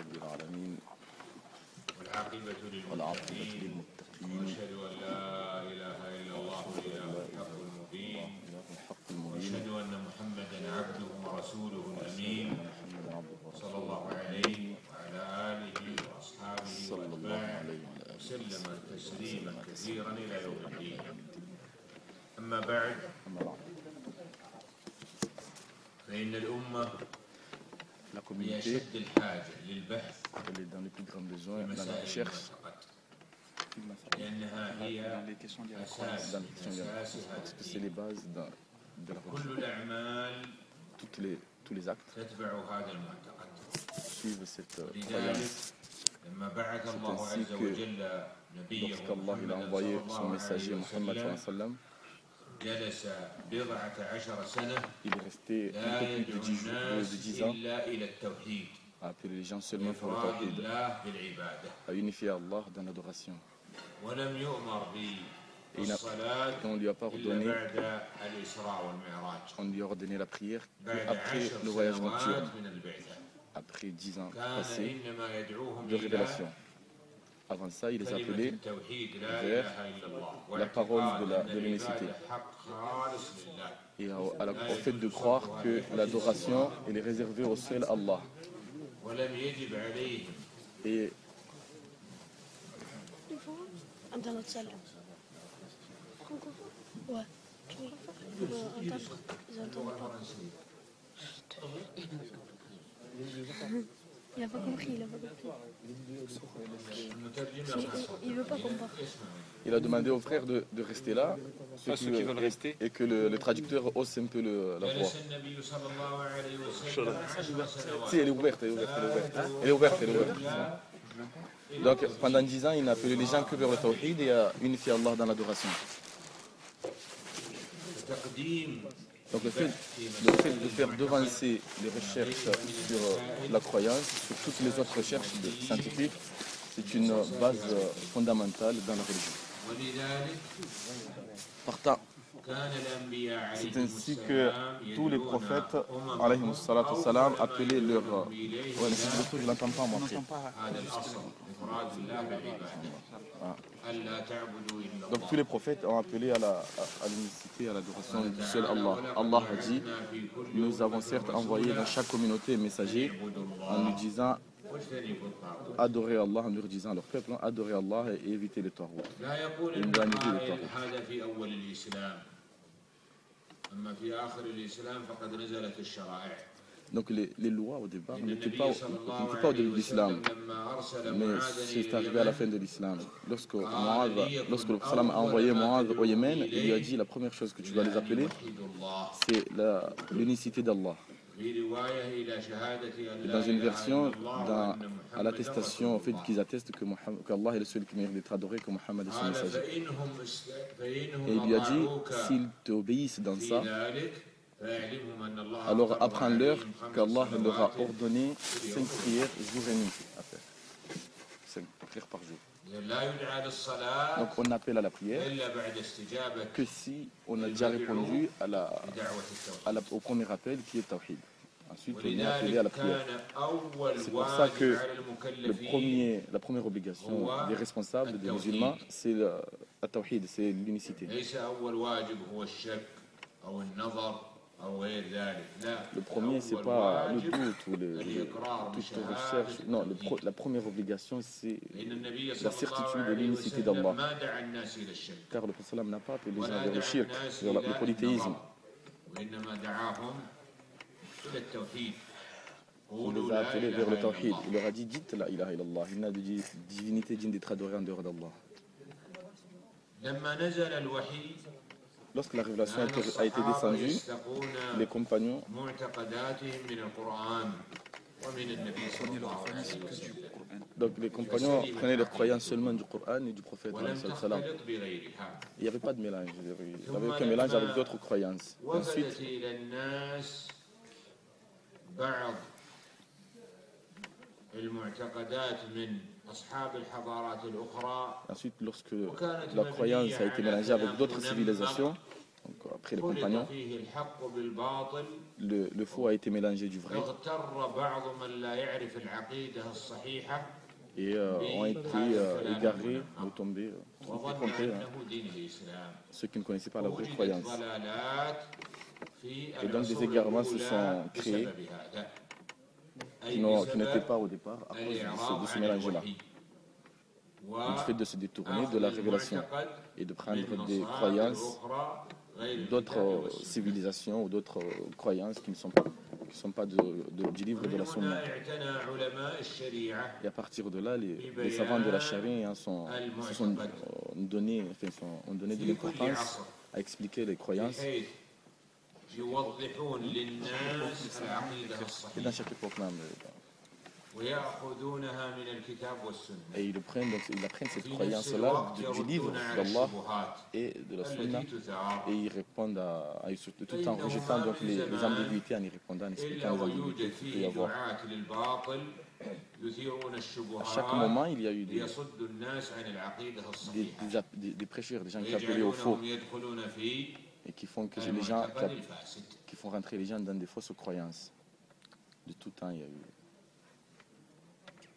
رب العالمين والعاقبة والعاقبة للمتقين للمتقين وأشهد أن لا إله إلا الله الإله الحق المبين الحق وأشهد المبين أن محمدا عبده ورسوله الأمين محمد عبده صلى الله ورسوله عليه وعلى آله وأصحابه صلى الله وأتباعه عليه وعلى آله وسلم تسليما وسلم كثيرا إلى يوم الدين. الدين. أما بعد أما بعد فإن الأمة la هي communauté أشد الحاجة للبحث elle est dans les plus grands besoins في dans la مسائل recherche المعتقد لأنها هي dans les questions أساس dans les questions من أساس liées, هذا parce que c'est الدين. les bases de la religion. كل الأعمال Tous les actes تتبع هذا المعتقد. suivent cette لذلك croyance. لما بعث الله ainsi عز que وجل نبيه Lorsqu'Allah il a محمدا envoyé صلى son الله messager عليه Muhammad وسلم sallam, جلس بضعة عشر سنة il est resté لا un peu plus يدعو de 10 jours, الناس de 10 ans إلا إلى التوحيد à appeler les gens seulement pour le وإفراد tawhid, الله بالعبادة à unifier Allah dans l'adoration. ولم يؤمر Et بالصلاة on ne lui a pas إلا ordonné, بعد الإسراء والمعراج on lui a ordonné la prière بعد après 10 le voyage سنوات nocturne, من البعثة. après 10 ans كان passés إنما يدعوهم de إلى révélation. Avant ça, il les كلمة appelait التوحيد لا vers إله إلا الله la parole واعتقاد de أن l'unicité. العبادة حق خالص لله. et au fait de croire que l'adoration elle est réservée au seul Allah. ولم يجب عليهم Et أنت لا تسلم. Ouais. Il n'a pas compris, il n'a pas compris. Il veut pas qu'on parte. il a demandé aux frères de rester là, ceux qui veulent rester. et que le traducteur hausse un peu la voix. جلس النبي صلى الله عليه وسلم 10 سنوات. Si, elle est ouverte, elle est ouverte, elle est ouverte. Elle est ouverte, elle est ouverte. Donc pendant 10 ans, il n'a appelé les gens que vers le tawhid et à unifier Allah dans l'adoration. تقديم Donc le fait de faire devancer les recherches sur la croyance, sur toutes les autres recherches scientifiques, c'est une base fondamentale dans la religion. ولذلك Partant, كان الأنبياء عليهم c'est ainsi que السلام tous les prophètes, alayhim salatu wassalam, appelaient leur... Ouais, mais c'est du retour, je l'entends pas moi. هذا الأصل إفراد الله بالعبادة. ألا تعبدوا إلا Donc الله. tous les prophètes ont appelé à l'unicité, à l'adoration du seul Allah. Allah a dit, nous avons certes envoyé dans chaque communauté un messager en lui disant, واجتنبوا الطاغوت. adorer Allah, en leur disant à leur peuple, adorer Allah et éviter les tarout. لا يقول إن ابن كان يجي عائل للطاغوت. هذا في أول الإسلام. أما في آخر الإسلام فقد نزلت الشرائع. Donc les lois au départ إن n'étaient النبي pas صلى الله au début عليه de l'islam, وسلم لما أرسل mais معاذا c'est إلى arrivé à la اليمن fin de l'islam. Lorsque le Salam a envoyé Mu'adh au Yémen, il lui a dit la première chose que tu dois les appeler, يوحدوا الله. c'est l'unicité d'Allah. في رواية إلى شهادة أن Et لا dans une إله version, إلا الله وأن à l'attestation, au fait qu'ils attestent qu'Allah est le seul qui mérite d'être adoré, que Muhammad est son قال messager. فإنهم Et il lui a dit, أطاعوك s'ils t'obéissent dans في ça, ذلك فاعلمهم أن الله alors فرض apprends-leur عليهم خمس qu'Allah leur a صلوات. ordonné 5 prières jour et nuit à faire. 5 prières par jour. لا يدعى للصلاة Donc on appelle à la prière إلا بعد استجابة que si on a déjà répondu بدعوة التوحيد. au premier appel qui est Tawhid. Ensuite on est appelé à la ولذلك prière. كان أول C'est pour ça واجب que على المكلفين la première obligation des responsables, des musulmans, c'est la Tawhid, c'est l'unicité. ليس أول واجب هو الشك أو النظر أو غير ذلك. لا. Le premier, c'est أول pas le واجب doute ou الإقرار toute بشهادة recherche. Non, التوحيد. la première obligation, c'est لأن النبي la صلى الله certitude de عليه l'unicité وسلم d'Allah. ما دعا الناس إلى الشرك Car le Prophète n'a pas appelé les gens ولا vers le دعا shirk, الناس vers le إلى polythéisme. النظر وإنما دعاهم إلى التوحيد. Il قولوا les a لا appelés إله vers le إلا Tawhid. الله. Il leur a dit, dites la ilaha illallah. Il n'a de divinité digne d'être adorée en dehors d'Allah. لما نزل الوحي Lorsque la révélation a كان été الصحابة descendue, يستقون les compagnons, معتقداتهم من القرآن ومن النبي صلى الله عليه وسلم donc les compagnons prenaient leur croyance seulement du Coran et du prophète. ولم Sallam. تختلط بغيرها. Il n'y avait pas de mélange. Il n'y avait aucun mélange avec d'autres croyances. Ensuite, وفدت إلى الناس بعض المعتقدات من أصحاب الحضارات الأخرى. lorsque la croyance a été mélangée avec d'autres civilisations, donc après les خلط compagnons, فيه الحق بالباطل le faux a été mélangé du vrai اغتر بعض من لا يعرف العقيدة الصحيحة et ont été égarés ou tombés, وظن trompés, hein, أنه دين الإسلام ceux qui ne connaissaient pas la vraie ووجدت croyance. ضلالات في Et donc des العصور égarements se الأولى sont créés بسبب هذا أي qui n'étaient بسبب pas au départ à cause الإعراض de ce عن mélange-là. الوحي Du fait de se détourner de la révélation et de prendre من des مصادر croyances أخرى غير d'autres الكتاب والسنة. civilisations ou d'autres croyances qui ne sont pas du livre de la ومن Sunna. هنا اعتنى علماء الشريعة Et à partir de là, les savants de la charia se sont donné de في كل l'importance عصر à expliquer les croyances. بحيث يوضحون للناس العقيدة Et dans الصحيحة chaque époque même. ويأخذونها من الكتاب والسنة Et ils apprennent cette في نفس croyance-là الوقت du livre يردون على d'Allah الشبهات et de la Sunna. التي تثار Et ils répondent tout en rejetant donc les ambiguïtés, en y répondant, en إلا expliquant les ambiguïtés ويوجد qu'il peut y فيه avoir. دعاة للباطل يثيرون À chaque الشبهات moment, il y a eu ليصدوا الناس عن العقيدة الصحيحة des prêcheurs, des gens qui appelaient au faux ويجعلونهم يدخلون في et qui font que les gens, المعتقد الفاسد. qui font rentrer les gens dans des fausses croyances. De tout temps, il y a eu.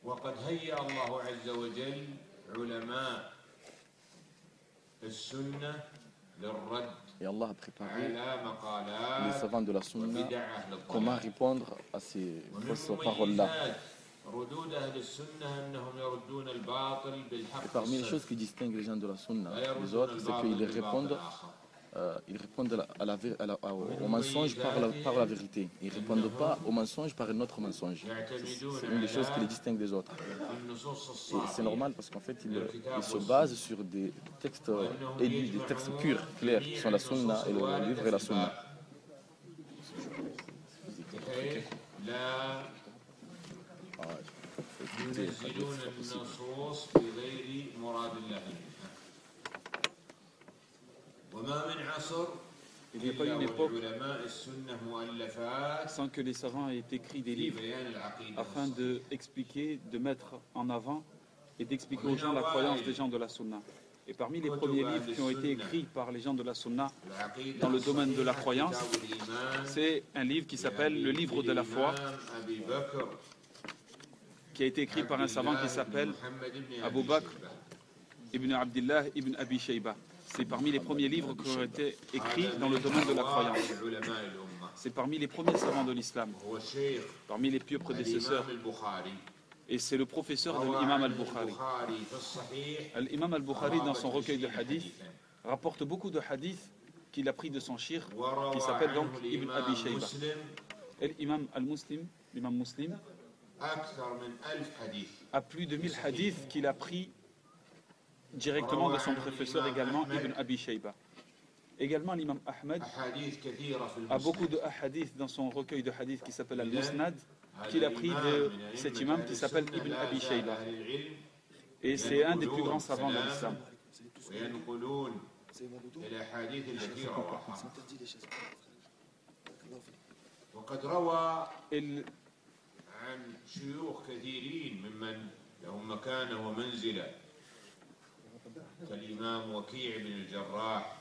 وقد هيأ الله عز وجل علماء السنة للرد Et Allah a préparé على les مقالات savants de la Sunna وبدع أهل comment الضلال. répondre à ces fausses ومن paroles-là. مميزات ردود أهل السنة أنهم يردون الباطل Et بالحق parmi les choses الصرف qui distinguent les gens de la Sunna, لا les يردون autres, c'est الباطل qu'ils بالباطل répondent, الآخر. au mensonge par la vérité. Ils ne répondent pas au mensonge par un autre mensonge. C'est une des choses qui les distingue des autres. النصوص Et c'est الصافية normal parce qu'en fait, ils se basent sur des textes élus, des textes purs, clairs, qui sont la Sunna et le livre et la Sunna. بحيث لا Ah, écoutez, ينزلون c'est pas possible. النصوص بغير مراد الله منها. وما من عصر Il n'y a pas إلا une époque ولعلماء السنة مؤلفات sans que les savants aient écrit des في livres بيان العقيدة afin d'expliquer, de mettre en avant et d'expliquer aux gens la croyance des gens de la Sunna. Et parmi les premiers livres qui ont été écrits par les gens de la Sunna العقيدة dans le domaine de la الصحيحة croyance, كتاب الإيمان c'est un livre qui s'appelle le livre de la foi, للإمام أبي بكر qui a été écrit par un savant qui s'appelle Abu Bakr ibn Abdullah ibn Abi Shayba. C'est parmi les premiers livres qui ont été écrits dans le domaine de la croyance. علماء الأمة C'est parmi les premiers savants de l'islam, هو الشيخ parmi les pieux prédécesseurs. الإمام البخاري Et c'est le professeur de روى l'imam عنه al-Bukhari. البخاري في الصحيح L'imam al-Bukhari, dans son recueil de hadith, حديثاً. rapporte beaucoup de hadiths qu'il a pris de son shir, qui وروى s'appelle donc عنه Ibn الإمام Abi Shayba. مسلم Et l'imam al-Muslim, l'imam Muslim, أكثر من 1000 حديث a plus de 1000 hadiths qu'il a pris directement de son professeur également, Ibn Abi Shayba. Également, l'imam Ahmed أحاديث كثيرة في a beaucoup المسند. de hadiths dans son recueil de hadiths qui s'appelle Al-Musnad, qu'il a pris de cet imam qui s'appelle Ibn Abi Shayba. Et c'est un des plus grands savants dans l'islam. وينقلون الأحاديث التي رواها وقد روى Et عن شيوخ كثيرين ممن لهم مكانة ومنزلة كالإمام وكيع بن الجراح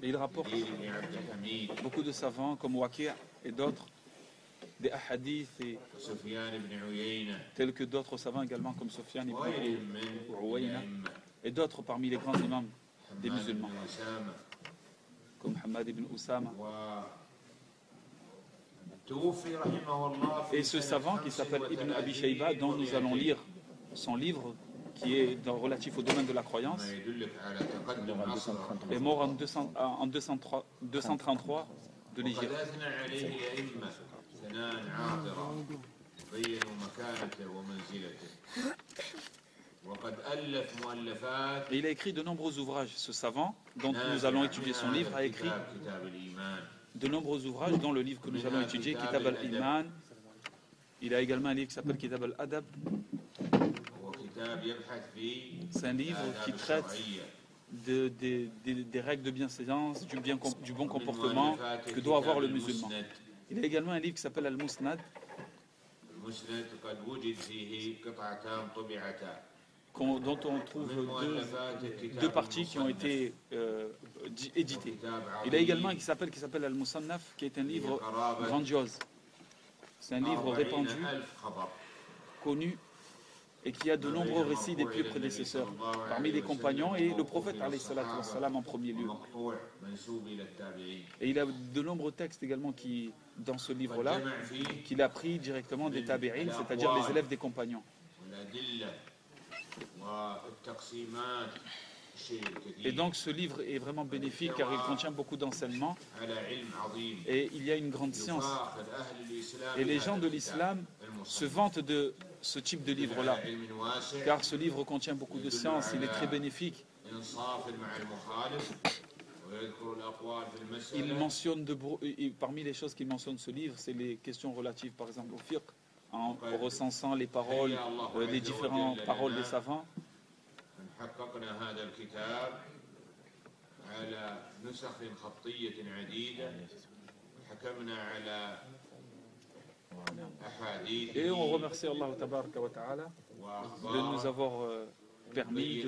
il rapporte علي بن عبد الحميد beaucoup de savants comme Waqi' et d'autres, des hadiths et وسفيان بن عيينة tels que d'autres savants également comme Sufyan ibn وغيرهم من Uwayna الأئمة et d'autres parmi les grands imams des حماد musulmans بن أسامة comme Hamad ibn Usama. وتوفي رحمه الله في Et ce savant qui s'appelle Ibn Abi Shayba, dont nous allons lire son livre qui est relatif au domaine de la croyance, ما يدلك على تقدم عصره est mort en 233 de وقد l'Égypte. أثنى عليه الأئمة ثناء عاطرا بينوا مكانته ومنزلته وقد ألف مؤلفات Et il a écrit de nombreux ouvrages. Ce savant, dont nous allons étudier son livre, a écrit كتاب الإيمان de nombreux ouvrages, dont le livre que nous allons étudier, Kitab al-Iman. Il a également un livre qui s'appelle Kitab al-Adab. هو كتاب يبحث في C'est un livre qui الآداب traite الشرعية des règles de bienséance, du bon comportement que doit avoir le musulman. Il a également un livre qui s'appelle Al-Musnad. المسند قد وجد فيه قطعتان طبعتان dont on trouve deux parties qui ont été éditées. Il a également qui s'appelle Al-Musannaf, qui est un livre grandiose. C'est un livre répandu, connu, et qui a de nombreux récits des plus prédécesseurs, parmi les compagnons et le prophète alayhi salatu wassalam en premier lieu. Et il a de nombreux textes également dans ce livre-là, qu'il a pris directement des tabi'in, c'est-à-dire les élèves des compagnons. Et donc ce livre est vraiment bénéfique car il contient beaucoup d'enseignements et il y a une grande science. Et les gens de l'islam se vantent de ce type de livre-là, car ce livre contient beaucoup de science, il est très bénéfique. Il mentionne parmi les choses qu'il mentionne ce livre, c'est les questions relatives par exemple au fiqh, en recensant les paroles, les différentes paroles des savants. Et on remercie Allah Ta'ala de nous avoir permis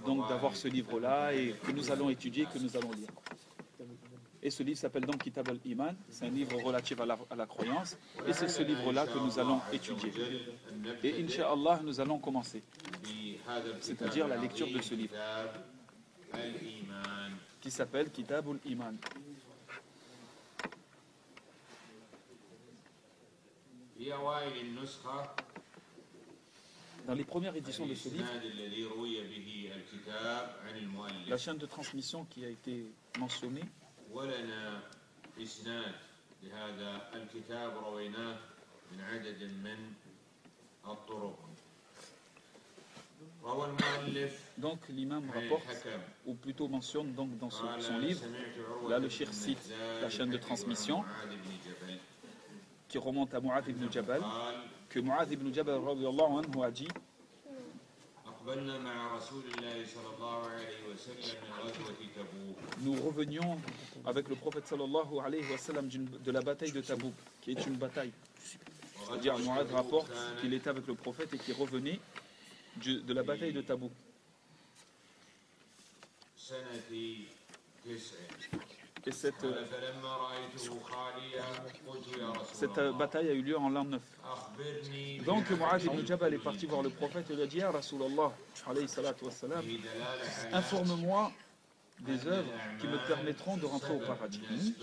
donc d'avoir ce livre-là et que nous allons étudier, que nous allons lire. Et ce livre s'appelle donc Kitab al-Iman, c'est un livre relatif à la croyance, et c'est ce livre-là que nous allons étudier. Et Inch'Allah, nous allons commencer, c'est-à-dire la lecture de ce livre, qui s'appelle Kitab al-Iman. Dans les premières éditions de ce livre, la chaîne de transmission qui a été mentionnée, donc l'imam rapporte, ou plutôt mentionne donc dans son livre, là le cheikh cite la chaîne de transmission qui remonte à Mu'adh ibn Jabal, que Mu'adh ibn Jabal radiyallahu anhu a dit: nous revenions avec le prophète sallallahu alayhi wa sallam de la bataille de Tabouk, qui est une bataille. C'est-à-dire Mu'adh rapporte qu'il était avec le prophète et qu'il revenait de la bataille de Tabouk. Et cette bataille a eu lieu en l'an 9. Donc Mu'adh ibn Jabal est parti voir le prophète et lui a dit: Ya Rasulallah, alayhi salatu wassalam, informe-moi des œuvres qui me permettront de rentrer au paradis.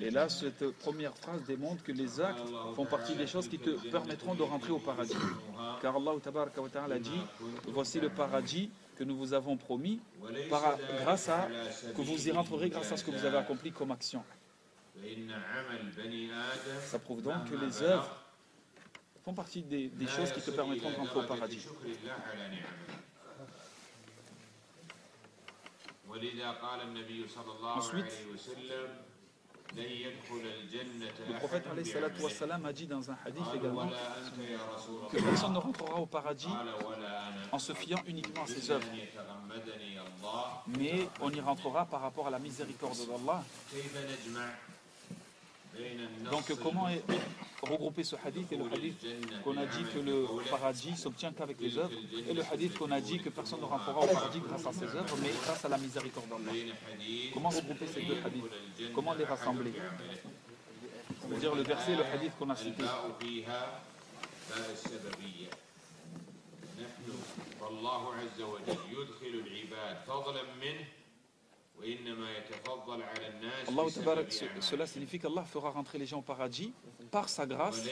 Et là, cette première phrase démontre que les actes font partie des choses qui te permettront de rentrer au paradis. Car Allah tabaraka wa ta'ala dit: voici le paradis que nous vous avons promis, grâce à que vous y rentrerez grâce à ce que vous avez accompli comme action. Ça prouve donc que les œuvres font partie des choses qui te permettront de rentrer au paradis. Ensuite, le prophète alayhi salatu wassalam a dit dans un hadith également que personne ne rentrera au paradis en se fiant uniquement à ses œuvres, mais on y rentrera par rapport à la miséricorde d'Allah. Donc comment regrouper ce hadith et le hadith qu'on a dit que le paradis s'obtient qu'avec les œuvres, et le hadith qu'on a dit que personne ne rentrera au paradis grâce à ses œuvres mais grâce à la miséricorde d'Allah? Comment regrouper ces deux hadiths? Comment les rassembler? C'est-à-dire le verset et le hadith qu'on a cité. Cela signifie qu'Allah fera rentrer les gens au paradis par sa grâce,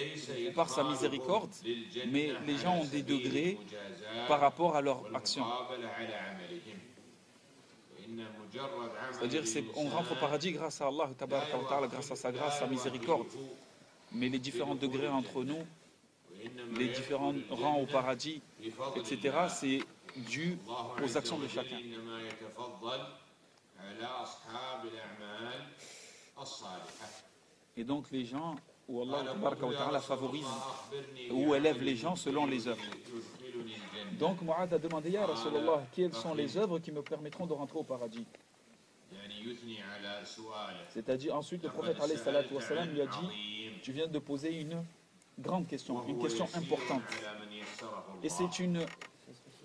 par sa miséricorde, mais les gens ont des degrés par rapport à leur action. C'est-à-dire qu'on rentre au paradis grâce à Allah, grâce à sa grâce, sa miséricorde, mais les différents degrés entre nous, les différents rangs au paradis, etc., c'est dû aux actions de chacun. Et donc les gens, où Allah favorise ou élève les gens selon les œuvres. Donc Mu'adh a demandé: Ya Rasulallah, quelles sont les œuvres qui me permettront de rentrer au paradis? C'est-à-dire ensuite le prophète alayhi salatu wassalam lui a dit: tu viens de poser une grande question, une question importante. Et c'est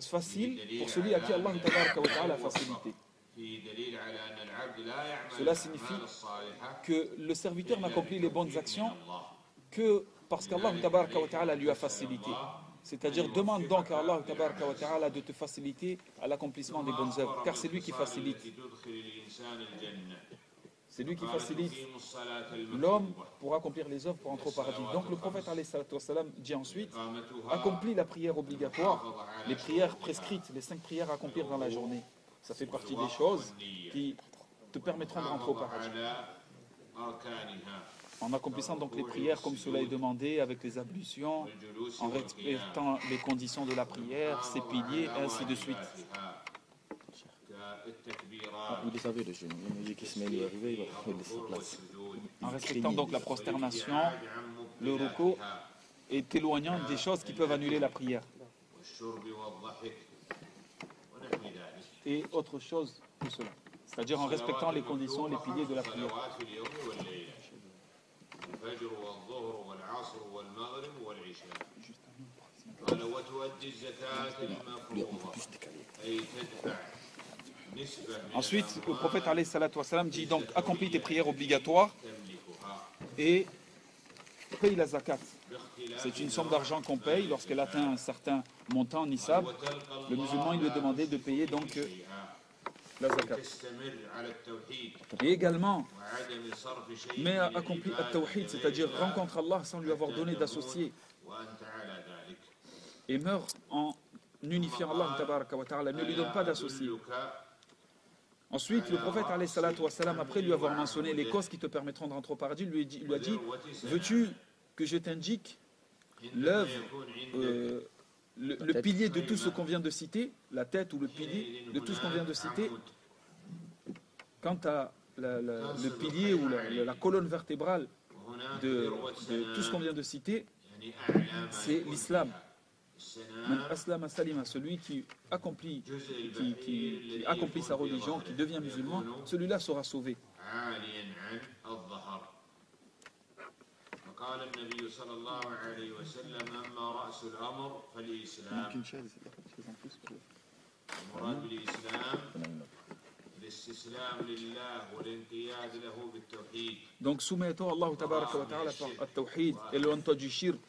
facile pour celui à qui Allah tabaraka wa ta'ala a facilité. Cela signifie que le serviteur n'accomplit les bonnes actions que parce qu'Allah tabaraka wa ta'ala lui a facilité. C'est-à-dire, demande donc à Allah tabaraka wa ta'ala de te faciliter à l'accomplissement des bonnes œuvres, car c'est lui qui facilite. C'est lui qui facilite l'homme pour accomplir les œuvres pour entrer au paradis. Donc le prophète alayhi salatu wassalam dit ensuite, accomplis la prière obligatoire, les prières prescrites, les 5 prières à accomplir dans la journée. Ça fait partie des choses qui te permettront de rentrer au paradis. En accomplissant donc les prières comme cela est demandé, avec les ablutions, en respectant les conditions de la prière, ses piliers, et ainsi de suite. Vous le savez, le jeune, il dit qu'Ismaël est arrivé, il va laisser sa place. En respectant donc la prosternation, le ruku, et t'éloignant des choses qui peuvent annuler la prière. Et autre chose que cela. C'est-à-dire en respectant les conditions, les piliers de la prière. Ensuite, le prophète alayhi salatu wassalam dit donc accomplis tes prières obligatoires et paye la zakat. C'est une somme d'argent qu'on paye lorsqu'elle atteint un certain montant, nisab. Le musulman, il lui est demandé de payer donc la zakat. Et également, mais accomplit at-tawhid, c'est-à-dire rencontre Allah sans lui avoir donné d'associé. Et meurt en unifiant Allah tabaraka wa ta'ala, ne lui donne pas d'associé. Ensuite, le prophète alayhi salatu wassalam, après lui avoir mentionné les causes qui te permettront de rentrer au paradis, lui a dit, veux-tu que je t'indique l'œuvre, le pilier de tout ce qu'on vient de citer, la tête ou le pilier de tout ce qu'on vient de citer. Quant à le pilier ou la colonne vertébrale de tout ce qu'on vient de citer, c'est l'islam. Aslama salima, celui qui accomplit sa religion, qui devient musulman, celui-là sera sauvé. Donc soumettons à Allah tabaraka wa ta'ala par at-tawhid et l'éloigne-toi du shirk.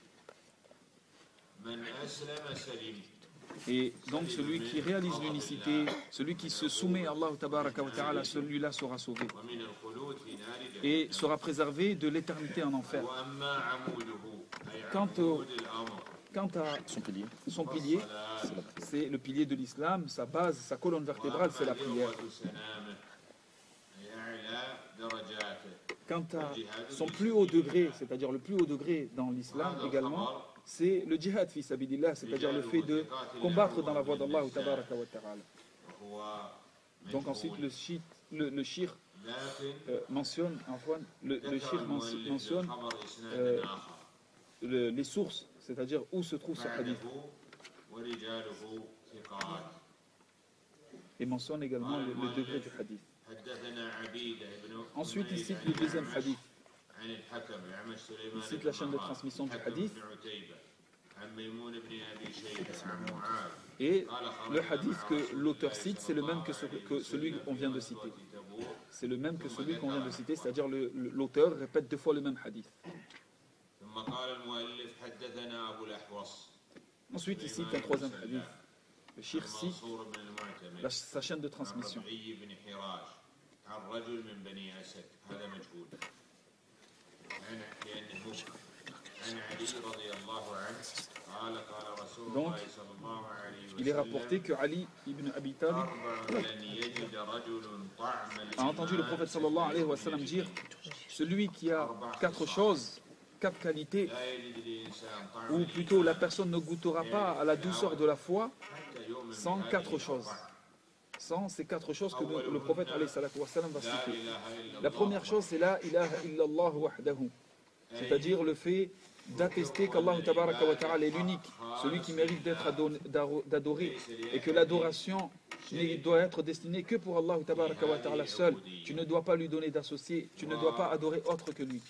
Et donc celui qui réalise l'unicité, celui qui se soumet à Allah tabaraka wa ta'ala, celui-là sera sauvé et sera préservé de l'éternité en enfer. Quant à son pilier, c'est le pilier de l'islam, sa base, sa colonne vertébrale, c'est la prière. Quant à son plus haut degré, c'est-à-dire le plus haut degré dans l'islam également, c'est le djihad fi sabilillah, c'est-à-dire le fait de combattre dans la voie d'Allah tabaraka wa ta'ala. Donc ensuite le shirk mentionne, mentionne les sources, c'est-à-dire où se trouve ce hadith. Et mentionne également le degré du hadith. Ensuite, il cite le deuxième hadith. Il cite la chaîne de transmission du hadith. Et le hadith que l'auteur cite, c'est le même que celui qu'on vient de citer. C'est le même que celui qu'on vient de citer, c'est-à-dire l'auteur répète 2 fois le même hadith. Ensuite, il cite un troisième hadith. Le shirk cite sa chaîne de transmission. Donc, il est rapporté que Ali ibn Abi Talib a entendu le prophète sallallahu alayhi wa sallam dire: celui qui a 4 choses, 4 qualités, ou plutôt la personne ne goûtera pas à la douceur de la foi sans 4 choses. Sans ces 4 choses que le prophète alayhi salatu wa sallam va citer. La première chose, c'est la ilaha illallah wahdahu, c'est-à-dire le fait d'attester qu'Allah tabaraka wa ta'ala est l'unique, celui qui mérite d'être adoré, et que l'adoration doit être destinée que pour Allah tabaraka wa ta'ala seul. Tu ne dois pas lui donner d'associé, tu ne dois pas adorer autre que lui.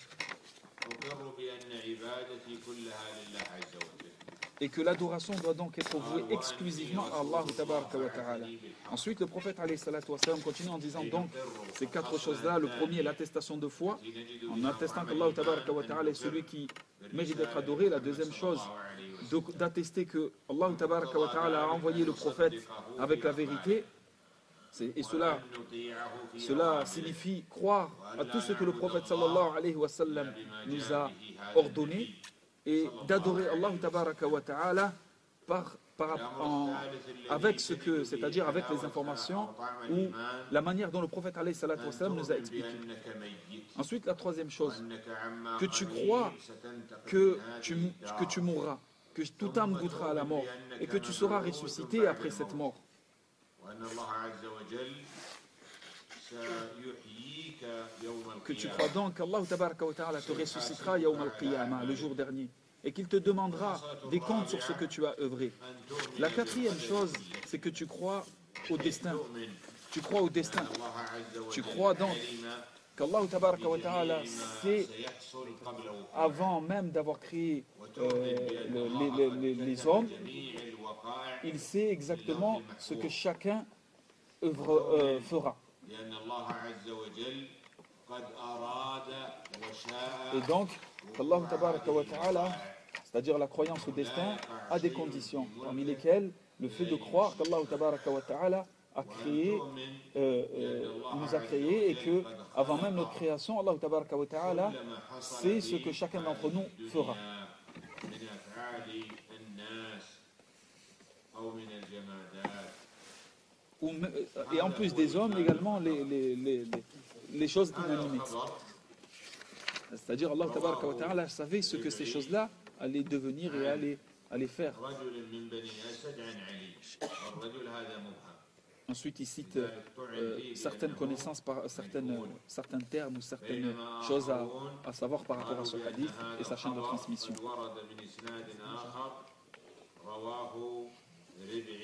et que l'adoration doit donc être vouée exclusivement à Allah tabaraka wa ta'ala. Ensuite, le prophète alayhi salatu wa salam continue en disant donc ces quatre choses-là. Le premier, l'attestation de foi, en attestant qu'Allah tabaraka wa ta'ala est celui qui mérite d'être adoré. La deuxième chose, d'attester que Allah tabaraka wa ta'ala a envoyé le prophète avec la vérité. Et cela signifie croire à tout ce que le prophète sallallahu alayhi wa sallam nous a ordonné et d'adorer Allah tabaraka wa ta'ala avec ce que, c'est-à-dire avec les informations ou la manière dont le prophète alayhi salatu wa sallam nous a expliqué. Ensuite, la troisième chose, que tu crois que tu mourras, que toute âme goûtera à la mort et que tu seras ressuscité après cette mort. Que tu crois donc qu'Allah tabaraka wa ta'ala te ressuscitera yawm al-qiyamah, le jour dernier, et qu'il te demandera des comptes sur ce que tu as œuvré. La quatrième chose, c'est que tu crois au destin. Tu crois au destin. Tu crois donc qu'Allah tabaraka wa ta'ala sait, avant même d'avoir créé les hommes, il sait exactement ce que chacun fera. Et donc, Allah tabaraka wa ta'ala, c'est-à-dire la croyance au destin, a des conditions, parmi lesquelles le fait de croire qu'Allah tabaraka wa ta'ala nous a créés et que avant même notre création, Allah tabaraka wa ta'ala sait ce que chacun d'entre nous fera. Et en plus des hommes, également les choses inanimées. C'est-à-dire Allah tabaraka wa ta'ala savait ce que ces choses-là allaient devenir et allaient faire. Ensuite, il cite certaines connaissances, certains termes ou certaines choses à savoir par rapport à ce hadith et sa chaîne de transmission.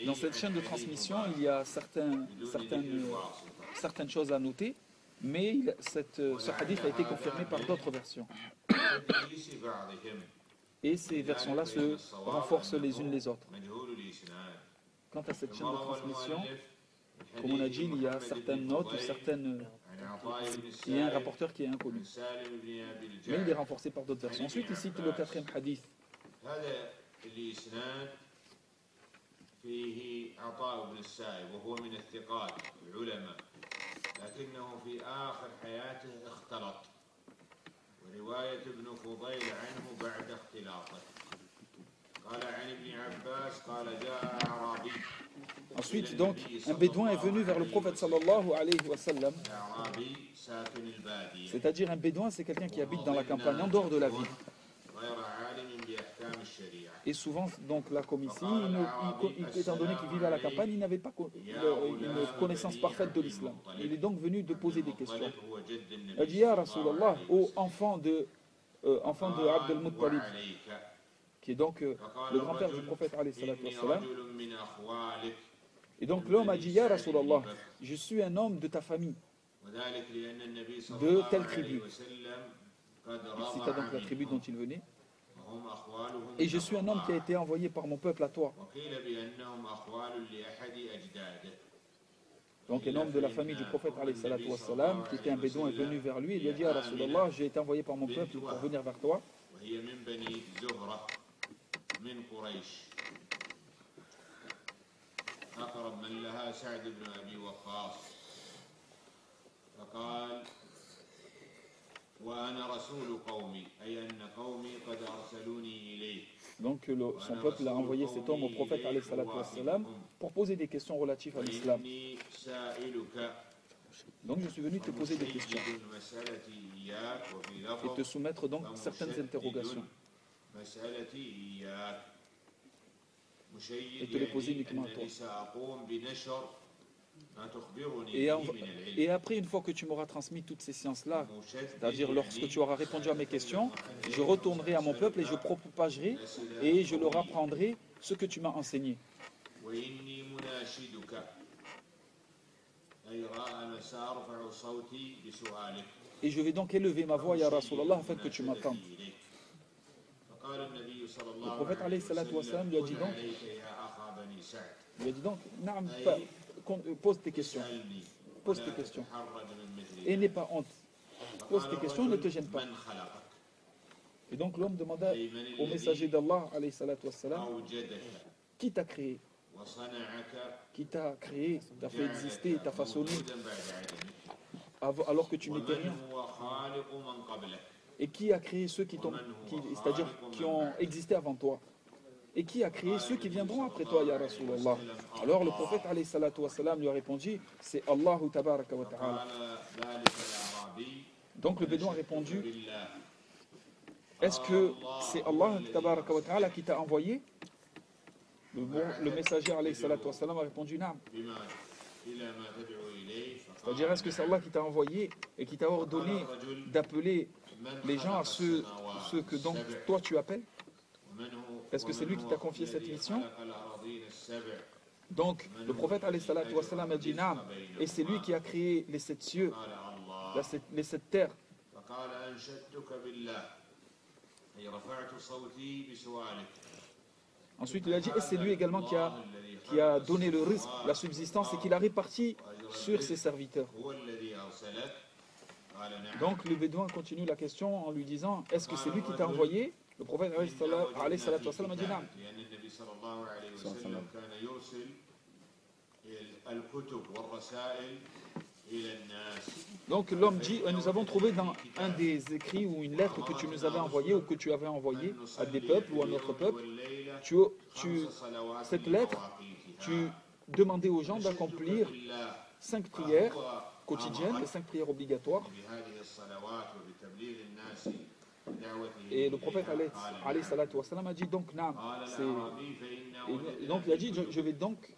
Dans cette chaîne de transmission, il y a certaines choses à noter, mais ce hadith a été confirmé par d'autres versions. Et ces versions-là se renforcent les unes les autres. Quant à cette chaîne de transmission, comme on a dit, il y a certaines notes ou il y a un rapporteur qui est inconnu. Mais il est renforcé par d'autres versions. Ensuite, il cite le quatrième hadith. فيه عطاء بن السائب وهو من الثقات العلماء لكنه في آخر حياته اختلط ورواية ابن فضيل عنه بعد اختلاطه قال عن ابن عباس قال جاء أعرابي. Ensuite, donc, un bédouin est venu vers le prophète sallallahu alayhi wa sallam. C'est-à-dire un bédouin, c'est quelqu'un qui habite dans la campagne, en dehors de la ville. Et souvent, donc là comme ici, étant donné qu'il vivait à la campagne, il n'avait pas une connaissance parfaite de l'islam. Il est donc venu de poser des questions. Il a dit, Ya Rasulallah, ô enfant de Abd al-Muttalib, qui est donc le grand-père du prophète alayhi salatu wassalam. Et donc l'homme a dit, Ya Rasulallah, je suis un homme de ta famille, de telle tribu. Il cita donc la tribu dont il venait. Et je suis un homme qui a été envoyé par mon peuple à toi. Donc un homme de la famille du prophète alayhi salatu wassalam, qui était un bédouin, est venu vers lui et lui a dit, Ya Rasulallah, j'ai été envoyé par mon peuple pour venir vers toi. Donc son peuple a envoyé cet homme au prophète alayhi salatu wassalam pour poser des questions relatives à l'islam. Donc je suis venu te poser des questions et te soumettre donc certaines interrogations et te les poser uniquement à toi. Et après, une fois que tu m'auras transmis toutes ces sciences-là, c'est-à-dire lorsque tu auras répondu à mes questions, je retournerai à mon peuple et je propagerai et je leur apprendrai ce que tu m'as enseigné. Et je vais donc élever ma voix, Ya Rasulallah, afin que tu m'attendes. Le prophète alayhi salatu wassalam lui a dit donc, Naam, pose tes questions. Pose tes questions. Et n'aie pas honte. Pose tes questions et ne te gêne pas. Et donc l'homme demanda au messager d'Allah, alayhi salatu wassalam, qui t'a créé? Qui t'a créé, t'a fait exister, t'a façonné, alors que tu n'étais rien? Et qui a créé ceux c'est-à-dire qui ont existé avant toi? Et qui a créé ceux qui viendront après toi, ya Rasulallah? Alors le prophète alayhi salatu wassalam lui a répondu, c'est Allah tabaraka wa ta'ala. Donc le bédouin a répondu, est-ce que c'est Allah tabaraka wa ta'ala qui t'a envoyé? Le messager alayhi salatu wassalam a répondu, Naam. C'est-à-dire, est-ce que c'est Allah qui t'a envoyé et qui t'a ordonné d'appeler les gens à ceux que donc toi tu appelles? Est-ce que c'est lui qui t'a confié cette mission? Donc le prophète alayhi salatu wassalam a dit Naam, et c'est lui qui a créé les 7 cieux, les 7 terres. Ensuite il a dit, et c'est lui également qui a donné le risque, la subsistance, et qui l'a réparti sur ses serviteurs. Donc le bédouin continue la question en lui disant, est-ce que c'est lui qui t'a envoyé? Le prophète alayhi salatu wassalam a dit Naam. Donc l'homme dit, nous avons trouvé dans un des écrits ou une lettre que tu nous avais envoyée ou que tu avais envoyée à des peuples ou à notre peuple, cette lettre, tu demandais aux gens d'accomplir 5 prières quotidiennes et 5 prières obligatoires. Et le prophète alayhi salatu wassalam a dit donc Naam, et donc il a dit je vais donc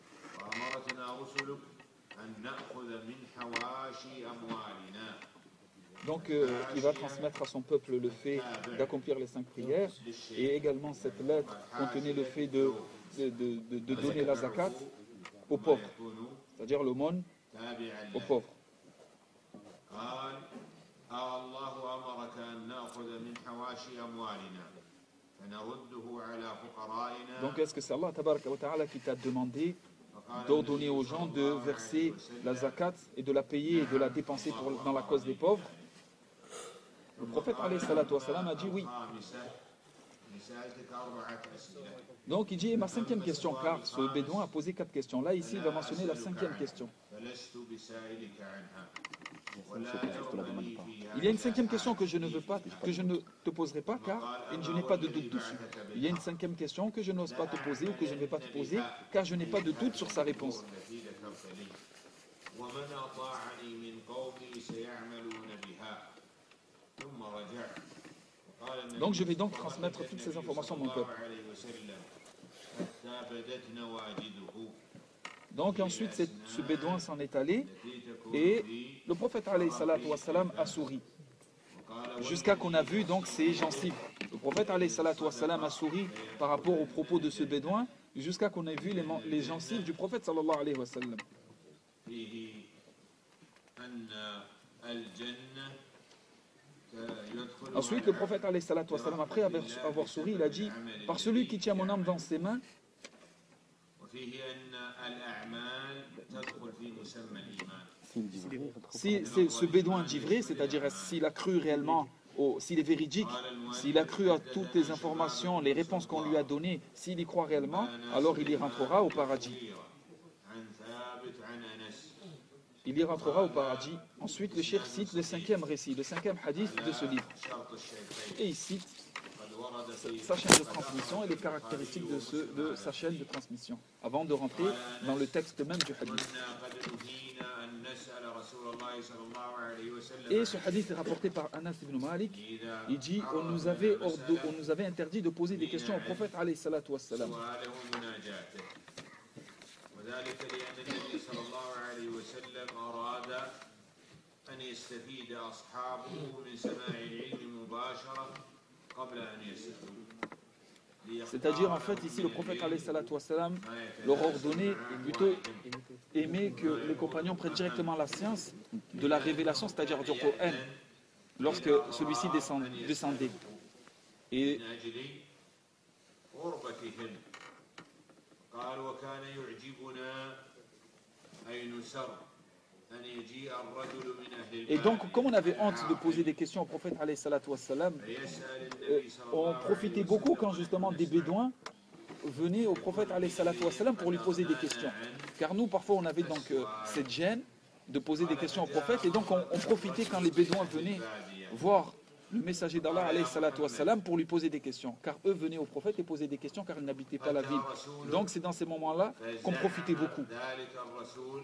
il va transmettre à son peuple le fait d'accomplir les 5 prières, et également cette lettre contenait le fait de donner la zakat aux pauvres, c'est-à-dire l'aumône aux pauvres. Donc est-ce que c'est Allah tabaraka wa ta'ala qui t'a demandé d'ordonner aux gens de verser la zakat et de la payer et de la dépenser dans la cause des pauvres? Le prophète alayhi salatu wassalam a dit oui. Donc il dit, ma 5e question, car ce bédouin a posé 4 questions. Là ici il va mentionner la 5e question. Il y a une 5e question que je ne te poserai pas, car je n'ai pas de doute dessus. Il y a une 5e question que je n'ose pas te poser ou que je ne vais pas te poser, car je n'ai pas de doute sur sa réponse. Donc je vais donc transmettre toutes ces informations à mon peuple. Donc ensuite ce bédouin s'en est allé et le prophète alayhi salatu wassalam a souri jusqu'à qu'on a vu donc ses gencives. Le prophète alayhi salatu wassalam a souri par rapport aux propos de ce bédouin jusqu'à qu'on ait vu les gencives du prophète sallallahu alayhi wa sallam. Ensuite le prophète alayhi salatu wassalam, après avoir souri, il a dit, par celui qui tient mon âme dans ses mains, si ce bédouin dit vrai, c'est-à-dire s'il a cru réellement, s'il est véridique, s'il a cru à toutes les informations, les réponses qu'on lui a données, s'il y croit réellement, alors il y rentrera au paradis. Il y rentrera au paradis. Ensuite, le cheikh cite le 5e récit, le 5e hadith de ce livre. Et il cite sa chaîne de transmission et les caractéristiques de sa chaîne de transmission, avant de rentrer dans le texte même du hadith. Et ce hadith est rapporté par Anas ibn Malik. Il dit, on nous avait interdit de poser des questions au prophète alayhi salatu wassalam. C'est-à-dire en fait ici le prophète alayhi salatu wassalam leur ordonnait, plutôt aimait que les compagnons prennent directement la science de la révélation, c'est-à-dire du Coran, lorsque celui-ci descendait. Et غربتهن قال وكان يعجبنا أي نسر أن يجيء الرجل من أهل Et donc, البادية comme on avait honte de poser des questions au prophète, alayhi salatu wassalam, فيسأل النبي صلى on الله عليه profitait beaucoup quand وسلم justement des bédouins venaient au prophète alayhi salatu wassalam pour lui poser des questions. Car nous, parfois, on avait donc cette gêne de poser des questions au prophète, et donc on profitait quand les bédouins venaient voir le messager d'Allah alayhi salatu wassalam pour lui poser des questions. Car eux venaient au prophète et posaient des questions car ils n'habitaient pas la ville. Donc c'est dans ces moments-là qu'on profitait beaucoup.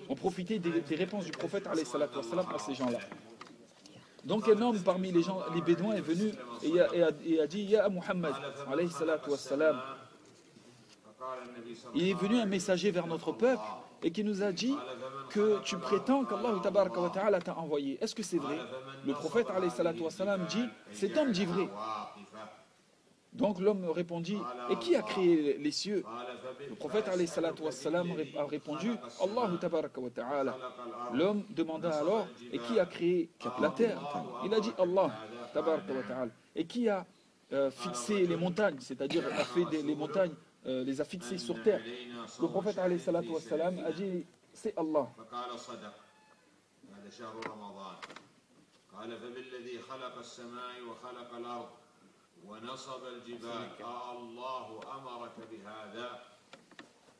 On profitait des réponses du prophète alayhi salatu wassalam à ces gens-là. Donc un homme parmi les gens, les bédouins est venu et a dit Ya Muhammad alayhi salatu wassalam, il est venu un messager vers notre peuple et qui nous a dit que tu prétends qu'Allah tabaraka wa ta'ala t'a envoyé. Est-ce que c'est vrai? Le prophète alayhi salatu wassalam dit, cet homme dit vrai. Donc l'homme répondit, et qui a créé les cieux? Le prophète alayhi salatu wassalam a répondu, Allah tabaraka wa ta'ala. L'homme demanda alors, et qui a créé la terre? Il a dit Allah tabaraka wa ta'ala. Et qui a fixé les montagnes, c'est-à-dire a fait les montagnes, les a fixées sur terre? Le prophète alayhi salatu wassalam a dit, c'est Allah. فقال صدق هذا شهر رمضان قال فبالذي خلق السماء وخلق الأرض ونصب الجبال الله أمرك بهذا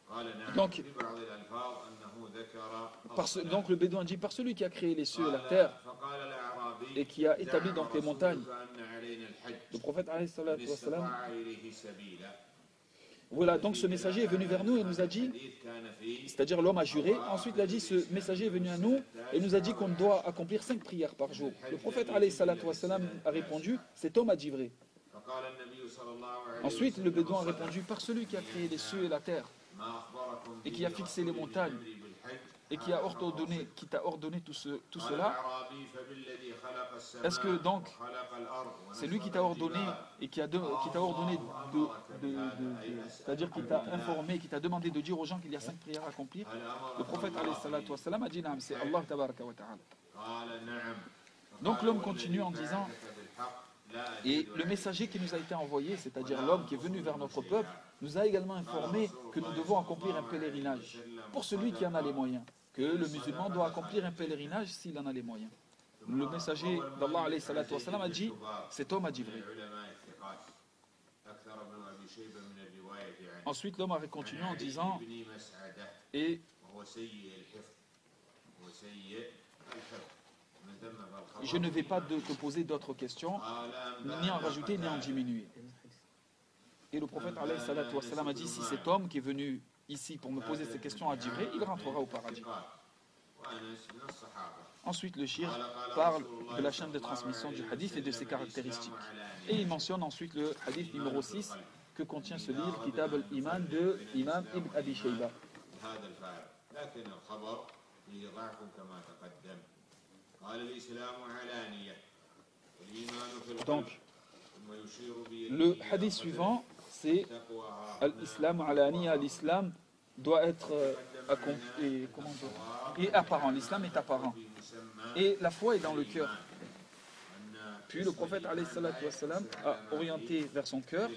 قال نعم في بعض الألفاظ أنه ذكر Donc le bédouin dit par celui qui a créé les cieux et la terre et qui a établi donc les montagnes. Le prophète alayhi salatu wassalam, voilà, donc ce messager est venu vers nous et nous a dit, c'est-à-dire l'homme a juré, ensuite il a dit, ce messager est venu à nous et nous a dit qu'on doit accomplir 5 prières par jour. Le prophète alayhi salatu wassalam a répondu, cet homme a dit vrai. Ensuite le bédouin a répondu, par celui qui a créé les cieux et la terre et qui a fixé les montagnes et qui t'a ordonné tout cela, est-ce que donc c'est lui qui t'a ordonné et qui t'a ordonné c'est-à-dire qui t'a informé, qui t'a demandé de dire aux gens qu'il y a 5 prières à accomplir? Le prophète alayhi salatu wassalam a dit naam, c'est Allah tabaraka wa ta'ala. Donc l'homme continue en disant, et le messager qui nous a été envoyé, c'est-à-dire l'homme qui est venu vers notre peuple, nous a également informé que nous devons accomplir un pèlerinage pour celui qui en a les moyens, que le musulman doit accomplir un pèlerinage s'il en a les moyens. Le messager d'Allah alayhi salatu wassalam a dit, cet homme a dit vrai. Ensuite l'homme a continué en disant, et je ne vais pas te poser d'autres questions, ni en rajouter ni en diminuer. Et le prophète alayhi salatu wassalam a dit, si cet homme qui est venu ici pour me poser ces questions a dit vrai, il rentrera au paradis. Ensuite le shir parle de la chaîne de transmission du hadith et de ses caractéristiques. Et il mentionne ensuite le hadith numéro 6 que contient ce livre, Kitab al-Iman de Imam Ibn Abi Shayba. Donc, le hadith suivant, c'est Al-Islam alaniya, l'islam doit être apparent, l'islam est apparent. Et la foi est dans le cœur. Puis le prophète alayhi salatu wassalam a orienté vers son cœur,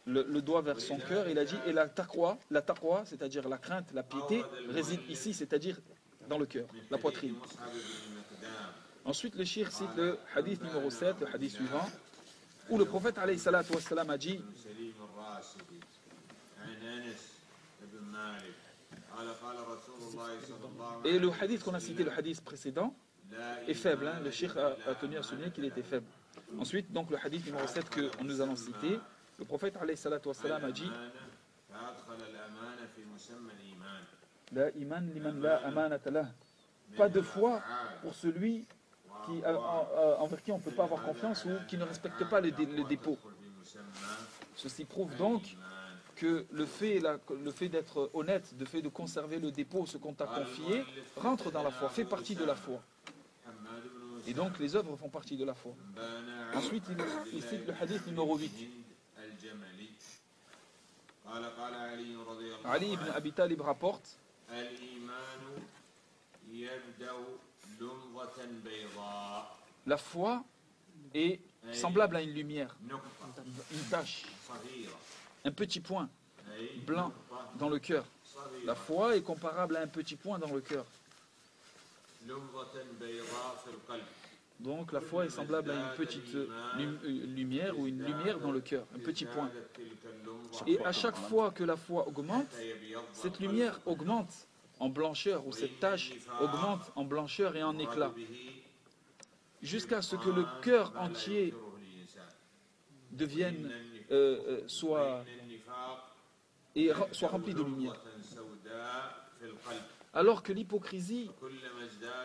le doigt vers son cœur, et il a dit, et la taqwa, c'est-à-dire la crainte, la piété, réside ici, c'est-à-dire dans le cœur, la poitrine. Ensuite le shir cite le hadith numéro 7, le hadith suivant, où le prophète alayhi salatu wassalam a dit, et le hadith qu'on a cité, le hadith précédent, est faible, hein? Le cheikh a tenu à souligner qu'il était faible. Ensuite, donc le hadith numéro 7 que nous allons citer, le prophète alayhi salatu wassalam a dit, la iman liman la amanata lah, pas de foi pour celui envers qui on ne peut pas avoir confiance ou qui ne respecte pas le dépôt. Ceci prouve donc que le fait d'être honnête, le fait de conserver le dépôt, ce qu'on t'a confié, rentre dans la foi, fait partie de la foi. Et donc les œuvres font partie de la foi. Ensuite, il cite le hadith numéro 8. Ali ibn Abi Talib rapporte, la foi est semblable à une lumière, une tache un petit point blanc dans le cœur. La foi est comparable à un petit point dans le cœur. Donc la foi est semblable à une petite lumière ou une lumière dans le cœur, un petit point. Et à chaque fois que la foi augmente, cette lumière augmente en blancheur, ou cette tache augmente en blancheur et en éclat, jusqu'à ce que le cœur entier devienne, soit rempli de lumière. Alors que l'hypocrisie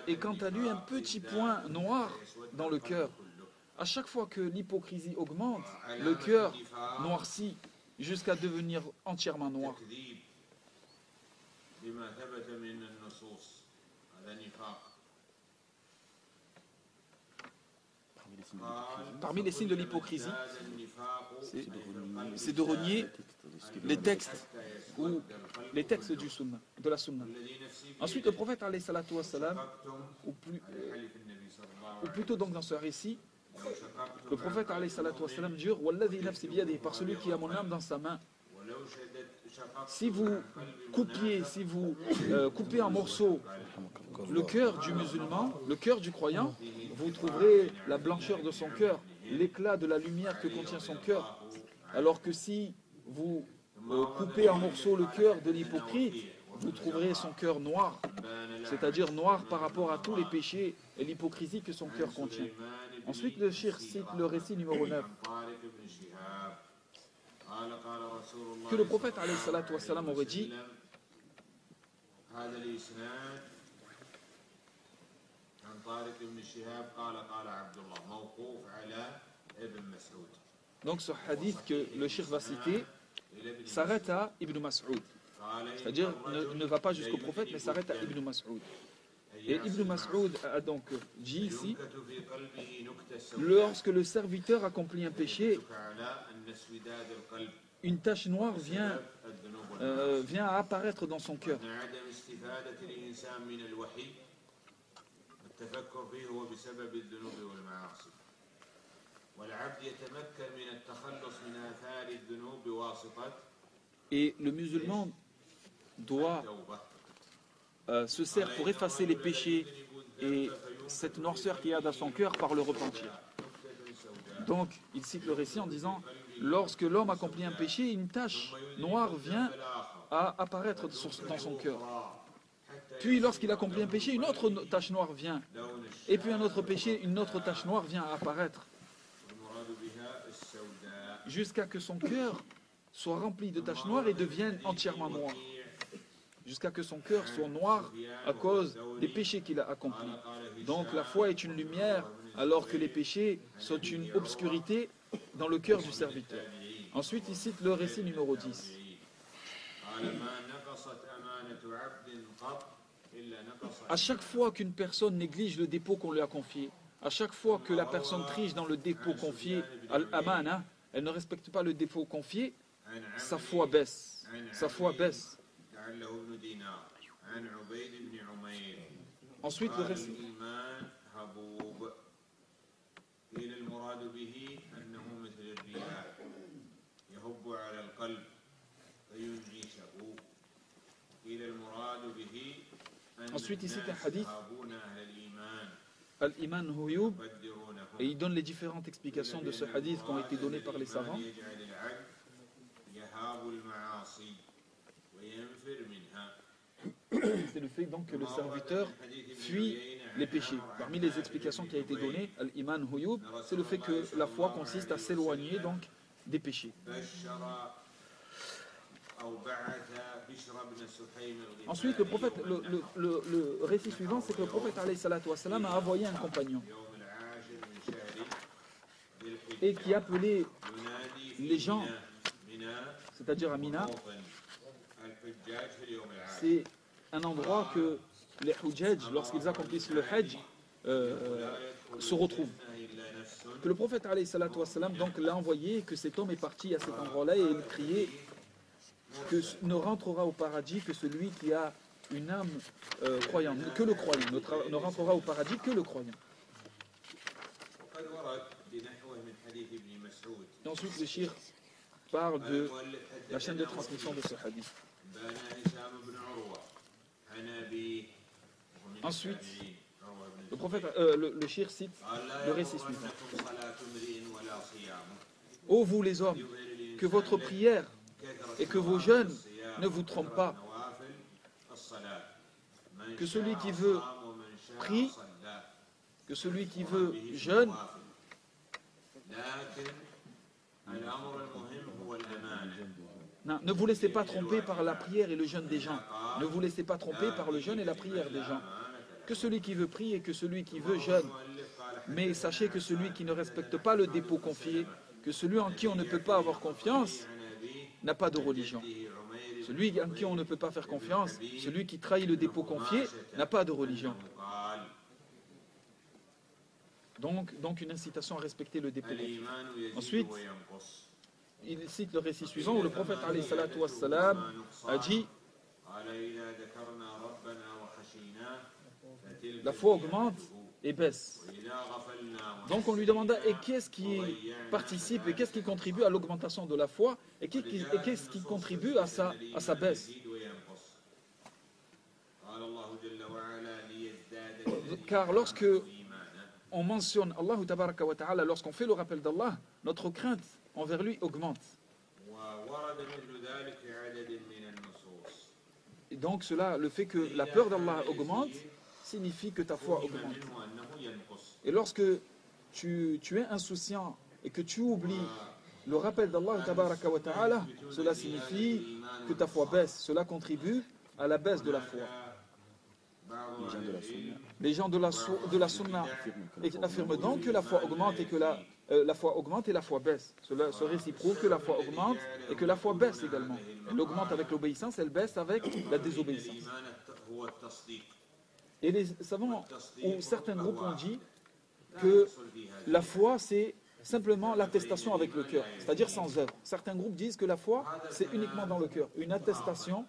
est quant à lui un petit point noir dans le cœur. À chaque fois que l'hypocrisie augmente, le cœur noircit jusqu'à devenir entièrement noir. Parmi les signes de l'hypocrisie, c'est de renier les textes ou les textes de la sunna. Ensuite, le prophète alayhi salatu wassalam, ou plutôt donc dans ce récit, le prophète alayhi salatu wassalam dit Walladhi nafsi biyadihi, par celui qui a mon âme dans sa main. Si vous coupez en morceaux le cœur du musulman, le cœur du croyant, vous trouverez la blancheur de son cœur, l'éclat de la lumière que contient son cœur. Alors que si vous coupez en morceaux le cœur de l'hypocrite, vous trouverez son cœur noir, c'est-à-dire noir par rapport à tous les péchés et l'hypocrisie que son cœur contient. Ensuite, le cheikh cite le récit numéro 9. Que le prophète alayhi salatu wassalam aurait dit donc ce hadith que le cheikh va citer s'arrête à Ibn Mas'ud, c'est-à-dire ne va pas jusqu'au prophète mais s'arrête à Ibn Mas'ud. Et Ibn Mas'ud a donc dit ici, lorsque le serviteur accomplit un péché, une tache noire vient à apparaître dans son cœur. Et le musulman doit se sert pour effacer les péchés et cette noirceur qu'il y a dans son cœur par le repentir. Donc, il cite le récit en disant lorsque l'homme accomplit un péché, une tache noire vient à apparaître dans son cœur. Puis, lorsqu'il accomplit un péché, une autre tache noire vient. Et puis, un autre péché, une autre tache noire vient à apparaître. Jusqu'à que son cœur soit rempli de taches noires et devienne entièrement noir. Jusqu'à que son cœur soit noir à cause des péchés qu'il a accomplis. Donc la foi est une lumière, alors que les péchés sont une obscurité dans le cœur du serviteur. Ensuite, il cite le récit numéro 10. À chaque fois qu'une personne néglige le dépôt qu'on lui a confié, à chaque fois que la personne triche dans le dépôt confié, al-amana, elle ne respecte pas le dépôt confié, sa foi baisse. Sa foi baisse. Ensuite, le récit. Ensuite, il cite un hadith, Al-Iman Huyub, et il donne les différentes explications de ce hadith qui ont été données par les savants. C'est le fait donc que le serviteur fuit les péchés. Parmi les explications qui a été données, Al-Iman Huyub, c'est le fait que la foi consiste à s'éloigner donc des péchés. Ensuite, le prophète, le récit suivant, c'est que le prophète alayhi salatu wassalam a envoyé un compagnon et qui appelait les gens, c'est-à-dire à Mina. C'est un endroit que les hujjaj, lorsqu'ils accomplissent le hajj, se retrouvent. Que le prophète alayhi salatu wassalam donc l'a envoyé, que cet homme est parti à cet endroit-là et il criait que ne rentrera au paradis que celui qui a une âme croyante, que le croyant, ne rentrera au paradis que le croyant. Et ensuite le shir parle de la chaîne de transmission de ce hadith. Ensuite, le prophète, le shir cite le récit suivant. Ô vous les hommes, que votre prière et que vos jeûnes ne vous trompent pas. Que celui qui veut prie, que celui qui veut jeûne. Non, ne vous laissez pas tromper par la prière et le jeûne des gens. Ne vous laissez pas tromper par le jeûne et la prière des gens. Que celui qui veut prie et que celui qui veut jeûne. Mais sachez que celui qui ne respecte pas le dépôt confié, que celui en qui on ne peut pas avoir confiance, n'a pas de religion. Celui en qui on ne peut pas faire confiance, celui qui trahit le dépôt confié, n'a pas de religion. Donc une incitation à respecter le dépôt confié. Ensuite, il cite le récit suivant où le prophète alayhi salatu wassalam a dit: la foi augmente et baisse. Donc on lui demanda: et qu'est-ce qui participe et qu'est-ce qui contribue à l'augmentation de la foi et qu'est-ce qui contribue à sa baisse? Car lorsque on mentionne Allah tabaraka wa ta'ala, lorsqu'on fait le rappel d'Allah, notre crainte envers lui augmente. Et donc cela, le fait que la peur d'Allah augmente, signifie que ta foi augmente. Et lorsque tu es insouciant et que tu oublies le rappel d'Allah tabaraka wa ta'ala, cela signifie que ta foi baisse. Cela contribue à la baisse de la foi. Les gens de la sunna affirment donc que la foi augmente et que la foi augmente et la foi baisse. Ce récit prouve que la foi augmente et que la foi baisse également. Elle augmente avec l'obéissance, elle baisse avec la désobéissance. Et les savants ou certains groupes ont dit que la foi c'est simplement l'attestation avec le cœur, c'est-à-dire sans œuvre. Certains groupes disent que la foi c'est uniquement dans le cœur, une attestation,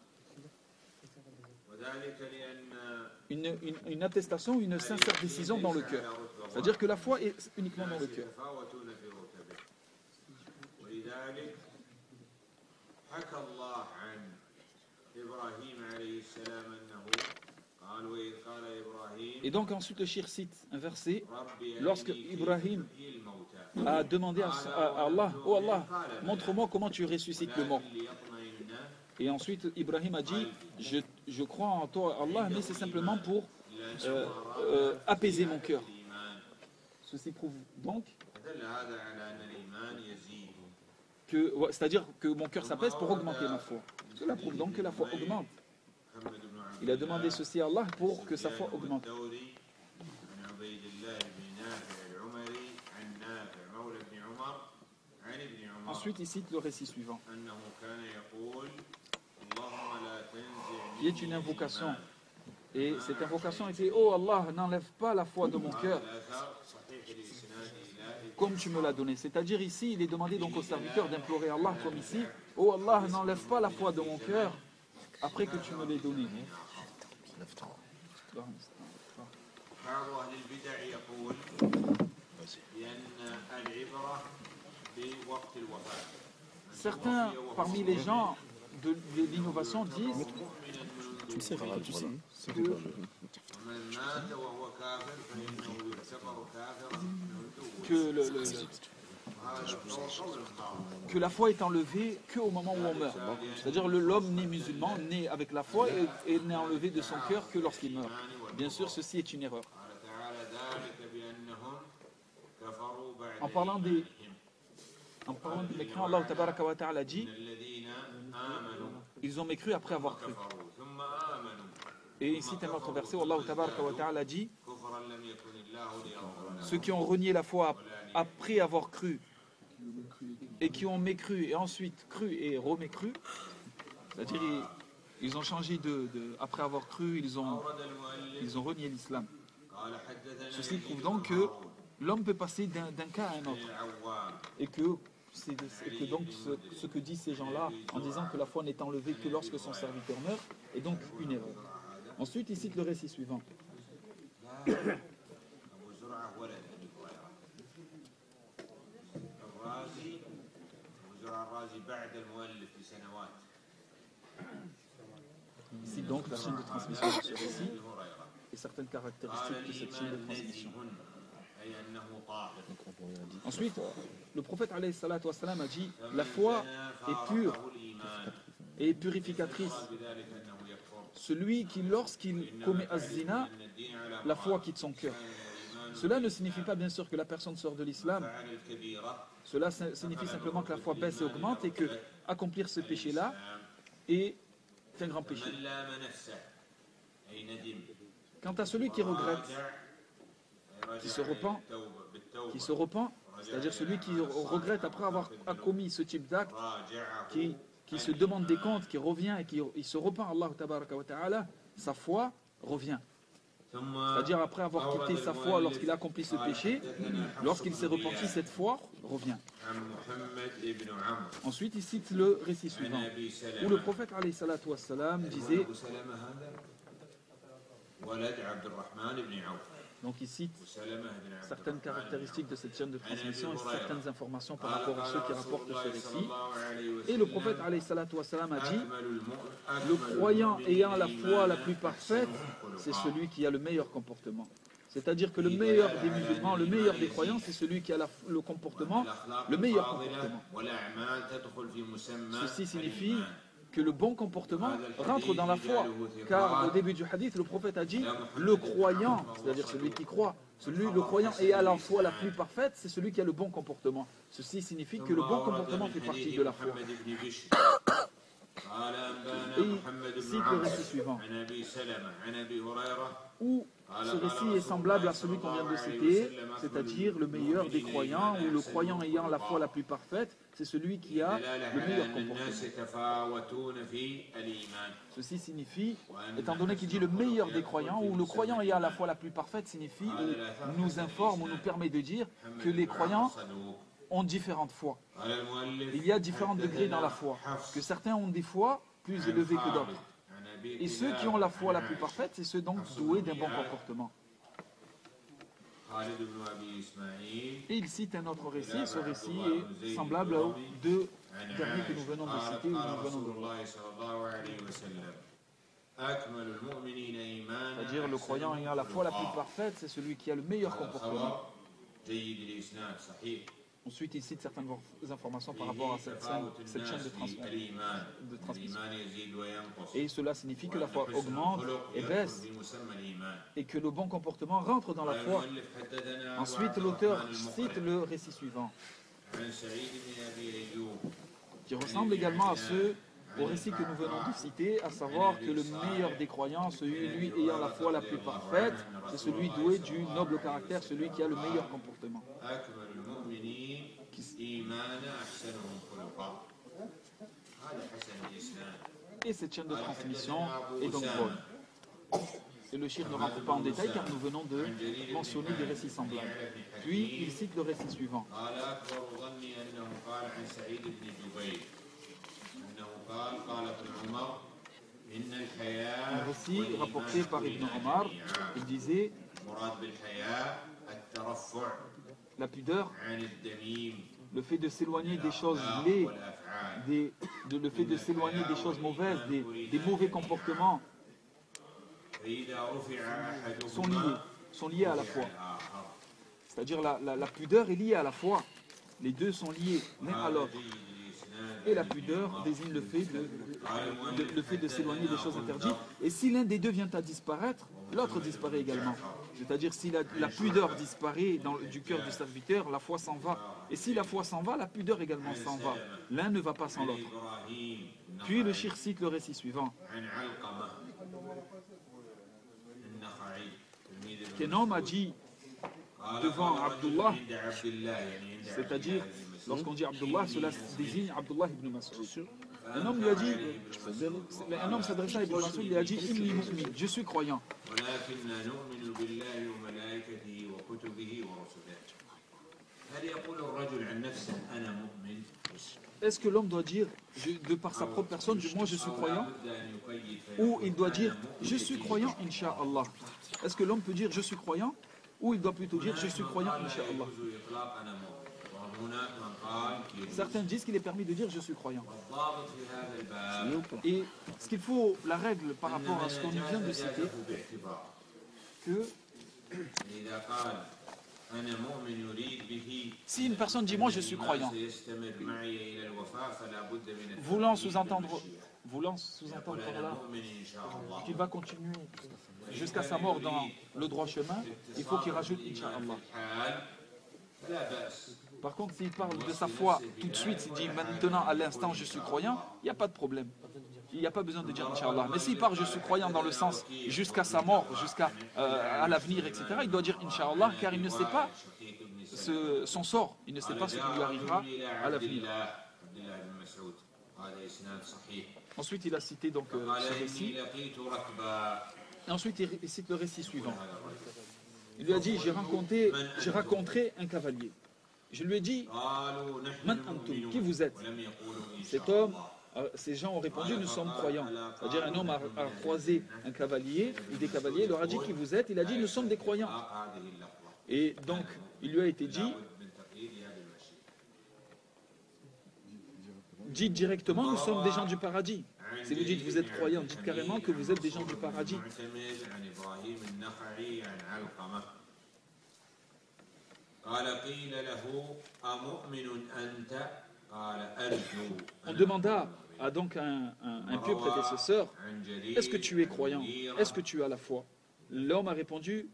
une attestation, une sincère décision dans le cœur. C'est-à-dire que la foi est uniquement dans le cœur. Et donc ensuite le shir cite un verset lorsque Ibrahim a demandé à Allah: oh Allah, montre-moi comment tu ressuscites le mort. Et ensuite Ibrahim a dit: je crois en toi Allah, mais c'est simplement pour apaiser mon cœur. Ceci prouve donc que, c'est-à-dire que mon cœur s'apaise pour augmenter ma foi. Cela prouve donc que la foi augmente. Il a demandé ceci à Allah pour que sa foi augmente. Ensuite, il cite le récit suivant, qui est une invocation. Et cette invocation était: oh Allah, n'enlève pas la foi de mon cœur, comme tu me l'as donné. C'est-à-dire ici, il est demandé donc au serviteur d'implorer Allah comme ici: oh Allah, n'enlève pas la foi de mon cœur après que tu me l'aies donné. Certains parmi les gens de l'innovation disent que la foi est enlevée qu'au moment où on meurt. C'est-à-dire l'homme né musulman, né avec la foi, et n'est enlevé de son cœur que lorsqu'il meurt. Bien sûr, ceci est une erreur. En parlant des mécréants, Allah tabaraka wa ta'ala dit: ils ont mécru après avoir cru. Et il cite un autre verset où Allah tabaraka wa ta'ala dit: ceux qui ont renié la foi après avoir cru et qui ont mécru et ensuite cru et remécru, c'est-à-dire ils ont changé après avoir cru, ils ont renié l'islam. Ceci prouve donc que l'homme peut passer d'un cas à un autre. Et que donc ce que disent ces gens-là en disant que la foi n'est enlevée que lorsque son serviteur meurt est donc une erreur. Ensuite, il cite le récit suivant. Ici donc la chaîne de transmission de ce récit et certaines caractéristiques de cette chaîne de transmission. Ensuite, le prophète alayhi salatu wassalam a dit la foi est pure et purificatrice. Celui qui, lorsqu'il commet az-zina, la foi quitte son cœur. Cela ne signifie pas bien sûr que la personne sort de l'islam. Cela signifie simplement que la foi baisse et augmente et que accomplir ce péché-là est un grand péché. Quant à celui qui regrette, qui se repent, c'est-à-dire celui qui regrette après avoir commis ce type d'acte, qui se demande des comptes, qui revient et qui se repent à Allah tabaraka wa ta'ala, sa foi revient. C'est-à-dire après avoir quitté sa foi lorsqu'il a accompli ce péché, lorsqu'il s'est repenti, cette foi revient. Ensuite, il cite le récit suivant, où le prophète alayhi salatu wassalam disait, donc il cite certaines caractéristiques de cette chaîne de transmission et certaines informations par rapport à ceux qui rapportent ce récit. Et le prophète alayhi salatu wassalam a dit, le croyant ayant la foi la plus parfaite, c'est celui qui a le meilleur comportement. C'est-à-dire que le meilleur des musulmans, le meilleur des croyants, c'est celui qui a le comportement, le meilleur comportement. Ceci signifie que le bon comportement rentre dans la foi. Car au début du hadith, le prophète a dit, le croyant, c'est-à-dire celui qui croit, le croyant ayant la foi la plus parfaite, c'est celui qui a le bon comportement. Ceci signifie que le bon comportement fait partie de la foi. Et il cite le récit suivant, où ce récit est semblable à celui qu'on vient de citer, c'est-à-dire le meilleur des croyants, ou le croyant ayant la foi la plus parfaite, c'est celui qui a le meilleur comportement. Ceci signifie, étant donné qu'il dit le meilleur des croyants, ou le croyant ayant la foi la plus parfaite, signifie, ou nous informe, ou nous permet de dire que les croyants ont différentes foi. Il y a différents degrés dans la foi, que certains ont des foi plus élevées que d'autres. Et ceux qui ont la foi la plus parfaite, c'est ceux donc doués d'un bon comportement. Et il cite un autre récit, et ce récit est semblable aux deux derniers que nous venons de citer, ou nous venons de voir. C'est-à-dire le croyant ayant la foi la plus parfaite, c'est celui qui a le meilleur comportement. Ensuite, il cite certaines informations par rapport à cette chaîne de transmission. Et cela signifie que la foi augmente et baisse, et que le bon comportement rentre dans la foi. Ensuite, l'auteur cite le récit suivant, qui ressemble également au récit que nous venons de citer, à savoir que le meilleur des croyants, celui ayant la foi la plus parfaite, c'est celui doué du noble caractère, celui qui a le meilleur comportement. Et cette chaîne de transmission est donc bonne. Et le shir ne rentre pas en détail car nous venons de mentionner des récits semblables. Puis il cite le récit suivant. Un récit rapporté par Ibn Omar, il disait, la pudeur, le fait de s'éloigner des choses laides, le fait de s'éloigner des choses mauvaises, des mauvais comportements, sont liés à la foi. C'est-à-dire la pudeur est liée à la foi. Les deux sont liés l'un à l'autre. Et la pudeur désigne le fait de s'éloigner des choses interdites. Et si l'un des deux vient à disparaître, l'autre disparaît également. C'est-à-dire si la pudeur disparaît du cœur du serviteur, la foi s'en va. Et si la foi s'en va, la pudeur également s'en va. L'un ne va pas sans l'autre. Puis le shir cite le récit suivant. Qu'un homme a dit devant Abdullah, c'est-à-dire, lorsqu'on dit Abdullah, cela désigne Abdullah ibn Mas'ud. Un homme lui a dit, un homme s'adressant à Ibn Mas'ud, il lui a dit, Inni mu'min, je suis croyant. Est-ce que l'homme doit dire, de par sa propre personne, moi je suis croyant, ou il doit dire, je suis croyant, Inch'Allah? Est-ce que l'homme peut dire, je suis croyant, ou il doit plutôt dire, je suis croyant, Inch'Allah? وهناك من قال يجوز. Certains disent qu'il est permis de dire je suis croyant. والضابط في هذا الباب Et ce qu'il faut, la règle par rapport à ce qu'on vient de citer, باعتبار que إذا قال أنا مؤمن يريد به si une personne dit moi je suis croyant, سيستمر معي إلى الوفاة فلا بد من voulant sous-entendre par là مؤمن إن شاء الله. qu'il va continuer jusqu'à sa mort dans le droit chemin, il faut qu'il rajoute Inch'Allah. الحال فلا بأس. Par contre, s'il parle de sa foi tout de suite, s'il dit maintenant à l'instant je suis croyant, il n'y a pas de problème. Il n'y a pas besoin de dire Inch'Allah. Mais s'il parle je suis croyant dans le sens jusqu'à sa mort, jusqu'à à l'avenir, etc., il doit dire Inch'Allah car il ne sait pas son sort, il ne sait pas ce qui lui arrivera à l'avenir. Ensuite, il a cité donc ce récit. Et ensuite, il cite le récit suivant. Il lui a dit, j'ai rencontré un cavalier. Je lui ai dit, Man antum, qui vous êtes? Cet homme, ces gens ont répondu, nous sommes croyants. C'est-à-dire, un homme a croisé un cavalier, ou des cavaliers, il leur a dit, qui vous êtes? Il a dit, nous sommes des croyants. Et donc, il lui a été dit, dites directement, nous sommes des gens du paradis. Si vous dites, vous êtes croyants, dites carrément que vous êtes des gens du paradis. On demanda à donc un pieux prédécesseur, est-ce que tu es croyant? Est-ce que tu as la foi? L'homme a répondu,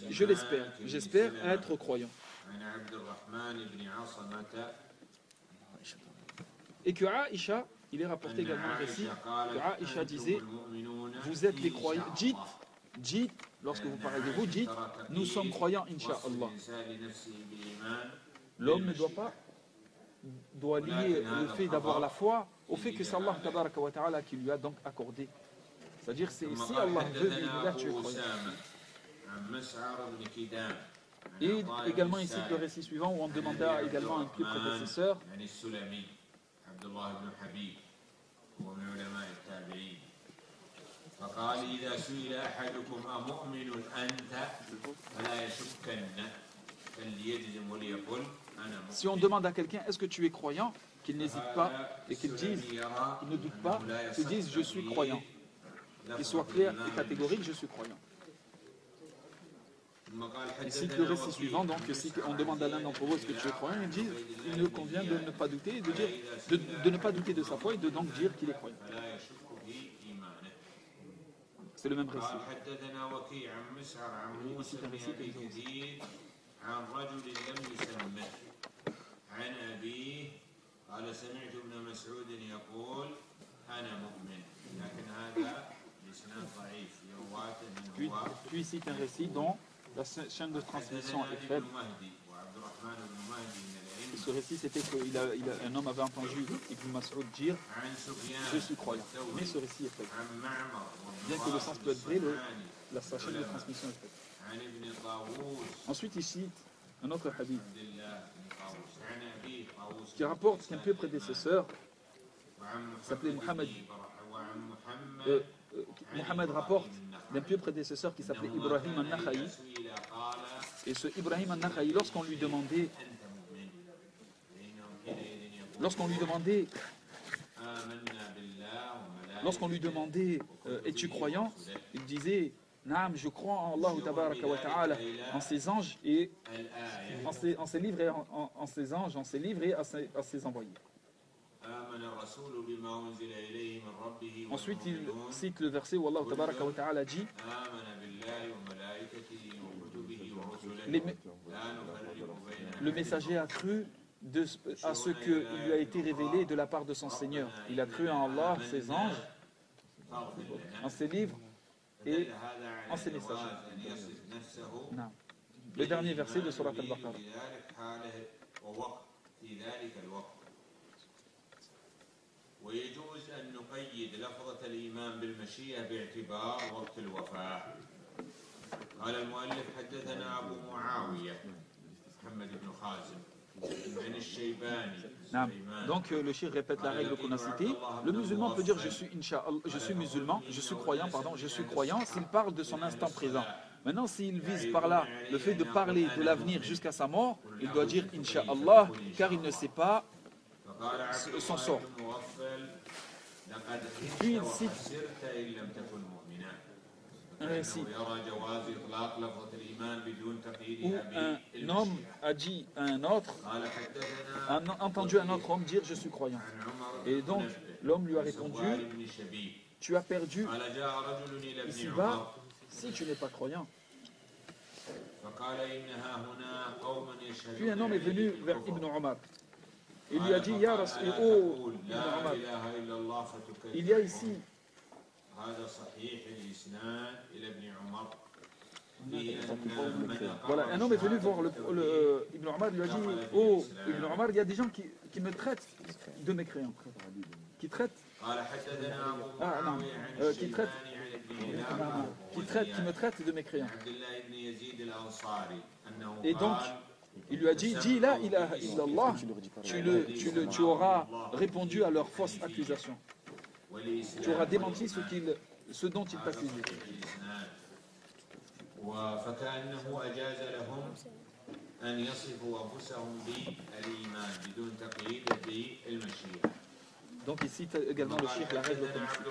je l'espère, j'espère être croyant. Et que Aïcha, il est rapporté également un récit, que Aïcha disait, vous êtes les croyants, dites, lorsque vous parlez de vous, dites, nous sommes croyants, Inch'Allah. L'homme ne doit lier le fait d'avoir la foi au fait que c'est Allah tabaraka wa ta'ala qui lui a donc accordé. C'est-à-dire, si Allah veut, là, tu es croyant. Et également ici le récit suivant où on demanda également à un pieux prédécesseur, فقال إذا سئل أحدكم أمؤمن أنت فلا يشكن فليجزم وليقل أنا مؤمن. Si on demande à quelqu'un est-ce que tu es croyant, qu'il n'hésite pas et qu'il dise, il ne doute pas, qu'il dise je suis croyant. Qu'il soit clair et catégorique, je suis croyant. Il cite le récit suivant, donc si on demande à l'un d'entre vous est-ce que tu es croyant, il dit il ne convient de ne pas douter, de ne pas douter de sa foi et de donc dire qu'il est croyant. C'est le même récit. Ici, c'est un récit que nous puis ici, c'est un récit dont la chaîne de transmission est faible. Et ce récit, c'était qu'un homme avait entendu Ibn Mas'ud dire « Je suis croyant ». Mais ce récit est faible. Bien que le sens peut être vrai, la chaîne de transmission est faible. Ensuite, il cite un autre hadith qui rapporte qu'un peu prédécesseur s'appelait Muhammad. Muhammad rapporte d'un pieux prédécesseur qui s'appelait Ibrahim al-Nakha'i. Et ce Ibrahim al-Nakha'i, lorsqu'on lui demandait es-tu croyant? Il disait Naam, je crois en Allah tabaraka wa ta'ala, en ses anges et en ses livres et en ses anges, en ses livres et en ses envoyés. Ensuite, il cite le verset où Allah tabaraka wa ta'ala dit le messager a cru à ce qui lui a été révélé de la part de son Seigneur. Il a cru en Allah, ses anges, en ses livres et en ses messagers. Non. Le dernier verset de Surat al-Baqarah. ويجوز أن نقيد لفظة الإيمان بالمشيئة باعتبار وقت الوفاة. قال المؤلف حدثنا أبو معاوية محمد بن خازم عن الشيباني. Donc le cheikh répète la règle qu'on a citée. Le musulman peut dire je suis musulman, je suis croyant, s'il parle de son instant présent. Maintenant, s'il vise par là le fait de parler de l'avenir jusqu'à sa mort, il doit dire Inch'Allah, car il ne sait pas son sort. Puis il cite un récit où un homme a dit à un autre, a entendu un autre homme dire je suis croyant. Et donc l'homme lui a répondu, tu as perdu ici-bas si tu n'es pas croyant. Puis un homme est venu vers Ibn Omar. Il lui a dit, Ya Rasul, oh Ibn Omar, il y a ici voilà, un homme est venu voir Ibn Omar, lui a dit, oh Ibn Omar, il y a des gens qui me traitent de mécréants, qui traitent, qui me traitent de mécréants. Et donc, il lui a dit, dis la ilaha illallah, tu auras répondu à leurs fausses accusations. Tu auras démenti ce dont ils t'accusaient. Donc il cite également le cheikh la règle automatique.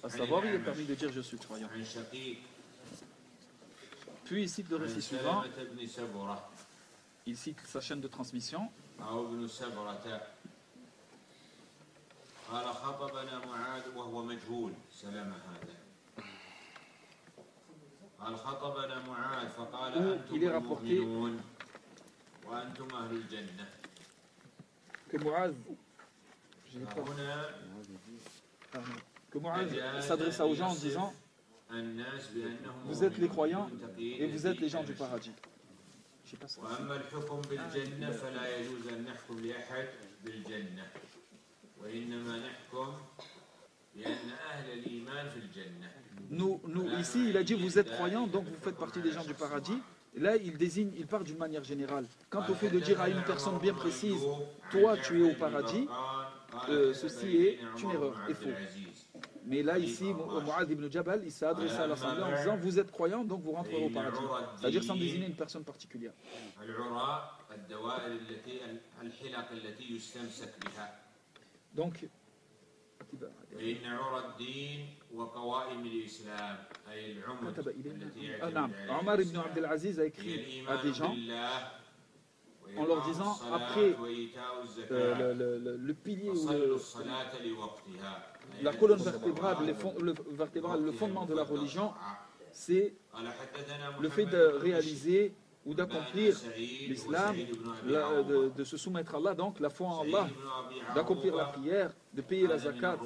À savoir, il est permis de dire je suis croyant. Puis il cite le récit suivant. Il cite sa chaîne de transmission. Où il est rapporté que Mu'adh s'adressa aux gens en disant vous êtes les croyants et vous êtes les gens du paradis. Je sais pas ça. Nous, ici, il a dit vous êtes croyants, donc vous faites partie des gens du paradis. Et là, il parle d'une manière générale. Quant au fait de dire à une personne bien précise, toi tu es au paradis, ceci est une erreur et faux. Mais là, ici, Mu'adh ibn Jabal, il s'est adressé à l'assemblée en disant vous êtes croyants, donc vous rentrez au paradis. C'est-à-dire sans désigner une personne particulière. Donc, Omar ibn Abdel Aziz a écrit à des gens en leur disant après le pilier ou la colonne vertébrale, le fondement de la religion, c'est le fait de réaliser ou d'accomplir l'islam, de se soumettre à Allah, donc la foi en Allah, d'accomplir la prière, de payer la zakat.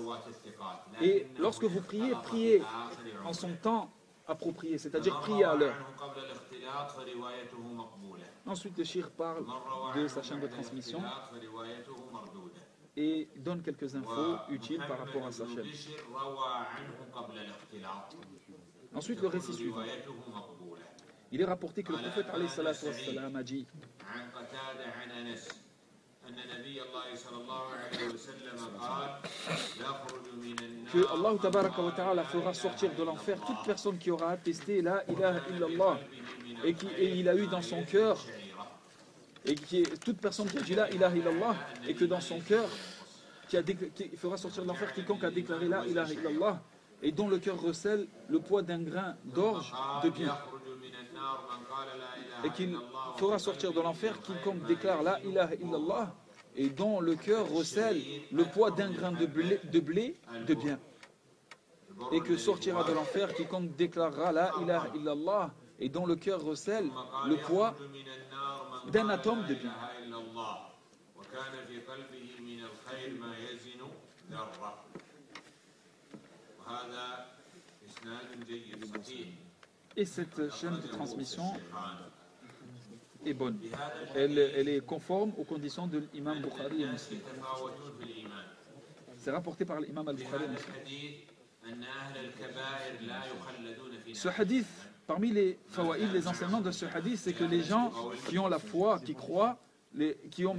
Et lorsque vous priez, priez en son temps approprié, c'est-à-dire priez à l'heure. Ensuite, le cheikh parle de sa chaîne de transmission et donne quelques infos utiles par rapport à sa chaîne. Ensuite, le récit suivant. Il est rapporté que le prophète alayhi salatu wassalam a dit que Allah tabaraka wa ta'ala fera sortir de l'enfer toute personne qui aura attesté la ilaha illallah et il a eu dans son cœur toute personne qui a dit la ilaha illallah et que dans son cœur qui fera sortir de l'enfer quiconque a déclaré la ilaha illallah et dont le cœur recèle le poids d'un grain d'orge de bien. Et qu'il fera sortir de l'enfer quiconque déclare la ilaha illallah et dont le cœur recèle le poids d'un grain de blé de bien. Et que sortira de l'enfer quiconque déclarera la ilaha illallah et dont le cœur recèle le poids d'un atome de bien. Et cette chaîne de transmission est bonne. Elle est conforme aux conditions de l'imam Bukhari et Muslim. C'est rapporté par l'imam al-Bukhari et Muslim. Ce hadith, parmi les fawaïd, les enseignements de ce hadith, c'est que les gens qui ont la foi, qui croient, mais qui ont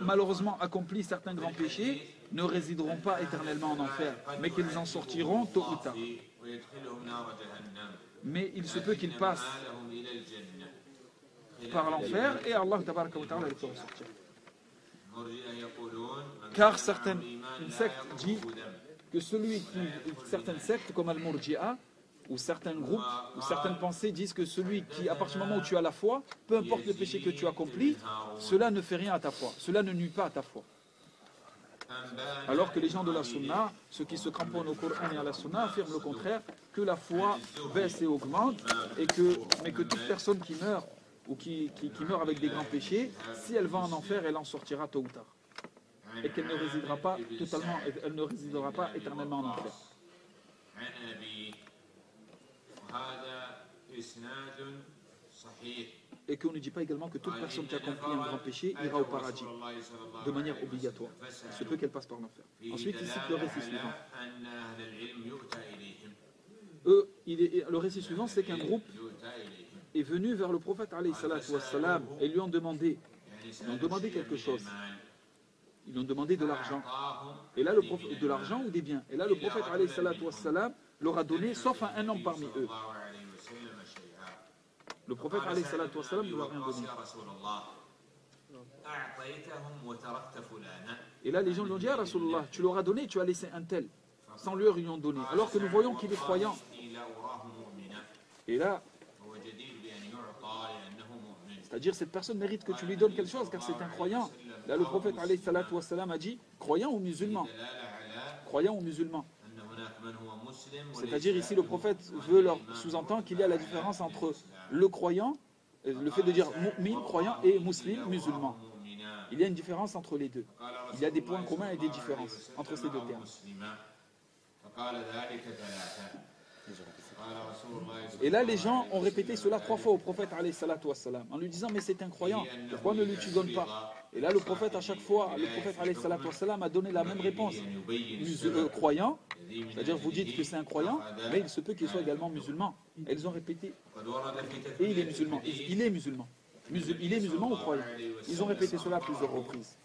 malheureusement accompli certains grands péchés, ne résideront pas éternellement en enfer, mais qu'ils en sortiront tôt ou tard. mais il se peut qu'ils passent par l'enfer et Allah tabaraka wa ta'ala les fera sortir. Car une secte dit que certaines sectes comme Al-Murji'a ou certains groupes ou certaines pensées disent que celui qui, à partir du moment où tu as la foi, peu importe le péché que tu accomplis, cela ne fait rien à ta foi, cela ne nuit pas à ta foi. Alors que les gens de la Sunna, ceux qui se cramponnent au Coran et à la Sunna, affirment le contraire, que la foi baisse et augmente, mais que toute personne qui meurt ou qui meurt avec des grands péchés, si elle va en enfer, elle en sortira tôt ou tard. Et qu'elle ne résidera pas totalement, elle ne résidera pas éternellement en enfer. Et qu'on ne dit pas également que toute personne qui a accompli un grand péché ira au paradis de manière obligatoire. Il se peut qu'elle passe par l'enfer. Ensuite, il cite le récit suivant. Le récit suivant, c'est qu'un groupe est venu vers le prophète alayhi salatu wassalam, et lui ont demandé quelque chose. Ils lui ont demandé de l'argent. Et là, de l'argent ou des biens. Et là, le prophète alayhi salatu wassalam leur a donné, sauf à un homme parmi eux. Le prophète alayhi salatu wassalam ne leur a rien donné. Et là, les gens lui ont dit, ah Rasulullah, tu leur as donné, tu as laissé un tel, sans lui lui ont donné. Alors que nous voyons qu'il est croyant. Et là, c'est-à-dire cette personne mérite que tu lui donnes quelque chose car c'est un croyant. Là, le prophète alayhi salatu wassalam a dit, croyant ou musulman. Croyant ou musulman. C'est-à-dire ici le prophète veut leur sous-entendre qu'il y a la différence entre le croyant, le fait de dire mu'min, croyant, et muslim, musulman. Il y a une différence entre les deux. Il y a des points communs et des différences entre ces deux termes. Et là les gens ont répété cela 3 fois au prophète alayhi salatu wassalam, en lui disant mais c'est un croyant, pourquoi ne lui tu donnes pas? Et là le prophète à chaque fois, le prophète alayhi salatu wassalam a donné la même réponse. Croyant, c'est-à-dire vous dites que c'est un croyant, mais il se peut qu'il soit également musulman. Et ils ont répété, et il est musulman, il est musulman. Il est musulman ou croyant? Ils ont répété cela à plusieurs reprises.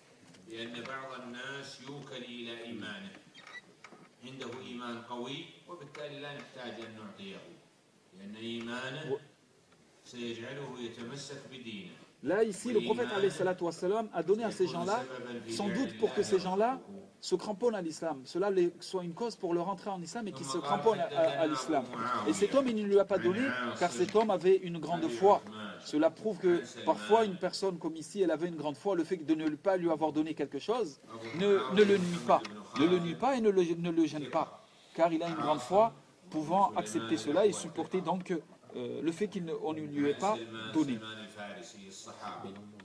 Là, ici, le prophète alayhi salatu wassalam a donné à ces gens-là, sans doute pour que ces gens-là se cramponnent à l'islam. Cela soit une cause pour leur entrer en islam et qu'ils se cramponnent à l'islam. Et cet homme, il ne lui a pas donné, car cet homme avait une grande foi. Cela prouve que parfois une personne comme ici, elle avait une grande foi, le fait de ne pas lui avoir donné quelque chose ne le nuit pas. Ne le nuit pas et ne le gêne pas. Car il a une grande foi, pouvant accepter cela et supporter donc le fait qu'on ne lui ait pas donné.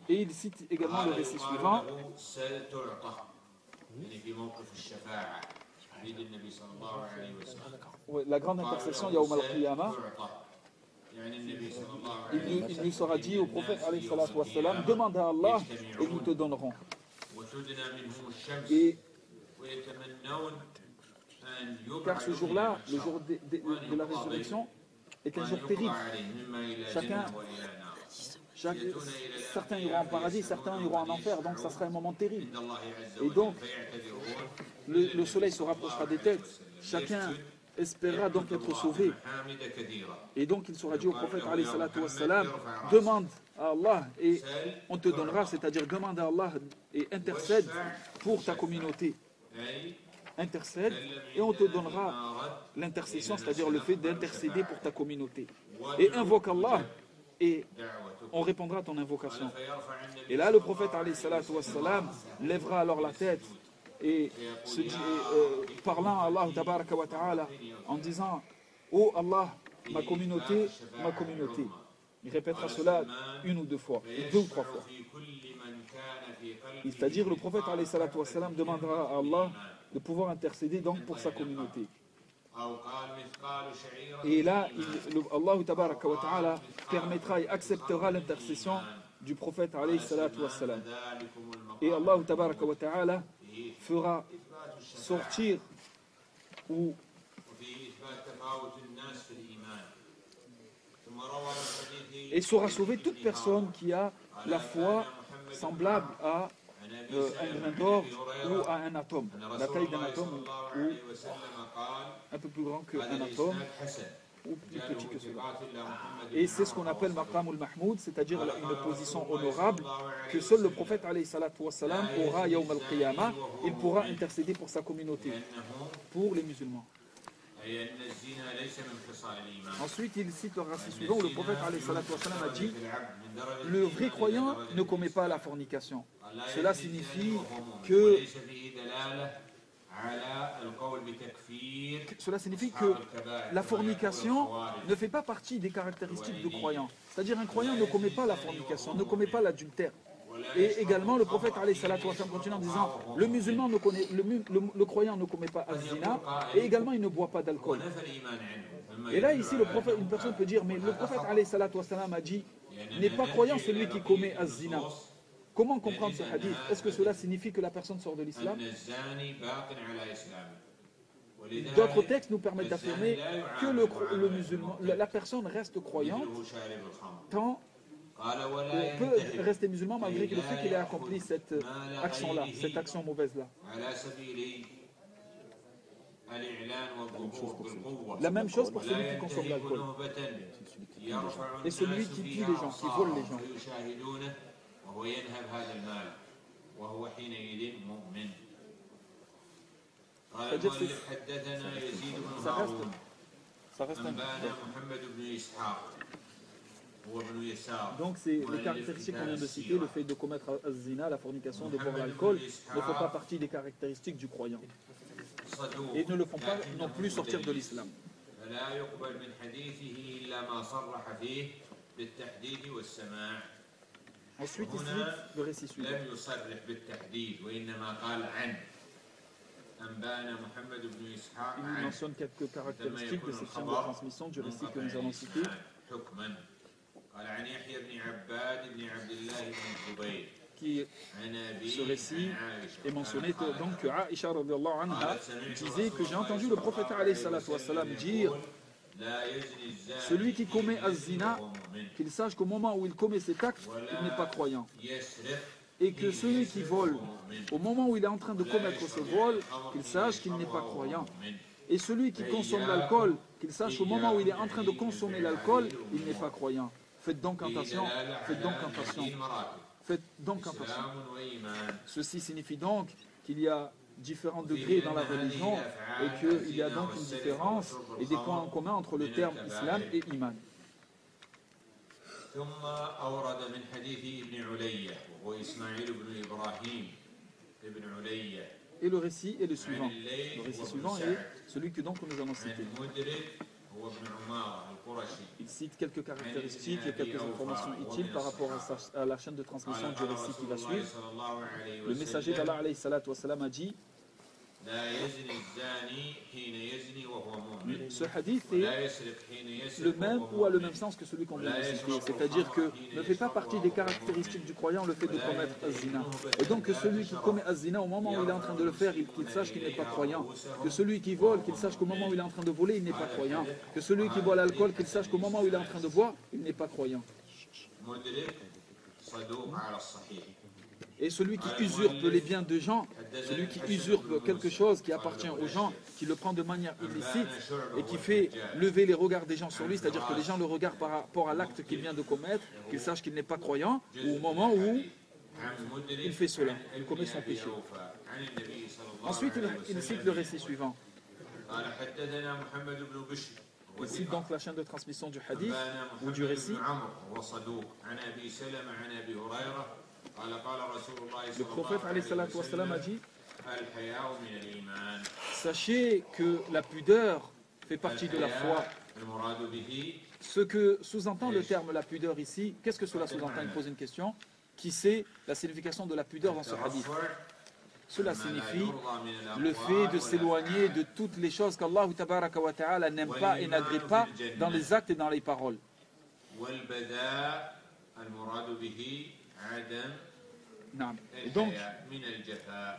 Et il cite également le récit suivant. La grande intercession Yawm al-Qiyamah. Il lui sera dit au prophète alayhi salatu wassalam, demande à Allah et nous te donnerons. Et car ce jour-là, le jour de la résurrection, est un jour terrible. Certains iront en paradis, certains iront en enfer, donc ça sera un moment terrible. Et donc, le soleil se rapprochera des têtes, chacun espérera donc être sauvé. Et donc il sera dit au prophète alayhi salatu wassalam, demande à Allah et on te donnera, c'est-à-dire demande à Allah et intercède pour ta communauté. Intercède et on te donnera l'intercession, c'est-à-dire le fait d'intercéder pour ta communauté. Et invoque Allah et on répondra à ton invocation. Et là le prophète alayhi salatu wassalam lèvera alors la tête et se dit, parlant à Allah tabaraka wa ta'ala en disant oh Allah, ma communauté, ma communauté. Il répétera cela 1 ou 2 fois, 2 ou 3 fois. C'est-à-dire le prophète alayhi salatu wassalam demandera à Allah de pouvoir intercéder donc pour sa communauté. Et là, Allah tabaraka wa ta'ala permettra et acceptera l'intercession du prophète alayhi salatu wassalam. Et Allah tabaraka wa ta'ala fera sortir ou et saura sauver toute personne qui a la foi semblable à un grain d'or ou à un atome, la taille d'un atome ou un peu plus grand qu'un atome, ou plus petit que cela. Et c'est ce qu'on appelle maqam al-mahmoud, c'est-à-dire une position honorable que seul le prophète alayhi salatu wassalam aura yawm al-qiyamah. Il pourra intercéder pour sa communauté, pour les musulmans. Ensuite, il cite le verset suivant où le prophète alayhi salatu wassalam a dit: le vrai croyant ne commet pas la fornication. Cela signifie que la fornication ne fait pas partie des caractéristiques du croyant. C'est-à-dire un croyant ne commet pas la fornication, ne commet pas l'adultère. Et également le prophète alayhi salatu wassalam continue en disant: le croyant ne commet pas az-zina et également il ne boit pas d'alcool. Et là ici une personne peut dire: mais le prophète alayhi salatu wassalam a dit: n'est pas croyant celui qui commet az-zina. Comment comprendre ce hadith? Est-ce que cela signifie que la personne sort de l'islam? D'autres textes nous permettent d'affirmer que le musulman, la personne reste croyante tant on peut rester musulman malgré le fait qu'il ait accompli cette action-là, cette action mauvaise-là. La même chose pour celui qui consomme l'alcool et celui qui tue les gens, qui vole les gens. C'est-à-dire que ça reste un... Donc c'est les caractéristiques qu'on vient de citer, le fait de commettre az-zina, la fornication, de boire l'alcool, ne font pas partie des caractéristiques du croyant. Et ne le font pas non plus sortir de l'islam. Ensuite, ici, le récit suivant. Il mentionne quelques caractéristiques de cette chaîne de transmission du récit que nous allons citer. Ce récit est mentionné donc que Aïcha radhiyallahu anha disait que j'ai entendu le prophète alayhi salatu wassalam dire: celui qui commet az-zina, qu'il sache qu'au moment où il commet cet acte, il n'est pas croyant. Et que celui qui vole, au moment où il est en train de commettre ce vol, qu'il sache qu'il n'est pas croyant. Et celui qui consomme l'alcool, qu'il sache au moment où il est en train de consommer l'alcool, il n'est pas croyant. Faites donc attention, faites donc attention, faites donc attention. Ceci signifie donc qu'il y a différents degrés dans la religion et qu'il y a donc une différence et des points en commun entre le terme islam et iman. ثم أورد من حديث ابن علية وهو إسماعيل بن إبراهيم ابن علية. Et le récit est le suivant. Le récit suivant est celui que donc nous allons citer. Il cite quelques caractéristiques et quelques informations utiles par rapport à la chaîne de transmission du récit qui va suivre. Le messager d'Allah alayhi salatu wassalam a dit: ce hadith est le même ou a le même sens que celui qu'on vient de citer, c'est-à-dire que ne fait pas partie des caractéristiques du croyant le fait de commettre az-zina. Et donc que celui qui commet az-zina, au moment où il est en train de le faire, qu'il sache qu'il n'est pas croyant. Que celui qui vole, qu'il sache qu'au moment où il est en train de voler, il n'est pas croyant. Que celui qui boit l'alcool, qu'il sache qu'au moment où il est en train de boire, il n'est pas croyant. Et celui qui usurpe les biens de gens, celui qui usurpe quelque chose qui appartient aux gens, qui le prend de manière illicite et qui fait lever les regards des gens sur lui, c'est-à-dire que les gens le regardent par rapport à l'acte qu'il vient de commettre, qu'il sache qu'il n'est pas croyant, ou au moment où il fait cela, il commet son péché. Ensuite, il cite le récit suivant. Il cite donc la chaîne de transmission du hadith ou du récit. Le prophète alayhi salatu wassalam a dit: sachez que la pudeur fait partie de la foi. Ce que sous-entend le terme la pudeur ici, qu'est-ce que cela sous-entend? Il pose une question. Qui sait la signification de la pudeur dans ce hadith? Cela signifie le fait de s'éloigner de toutes les choses qu'Allah tabaraka wa ta'ala n'aime pas et n'agrée pas dans les actes et dans les paroles. Et donc,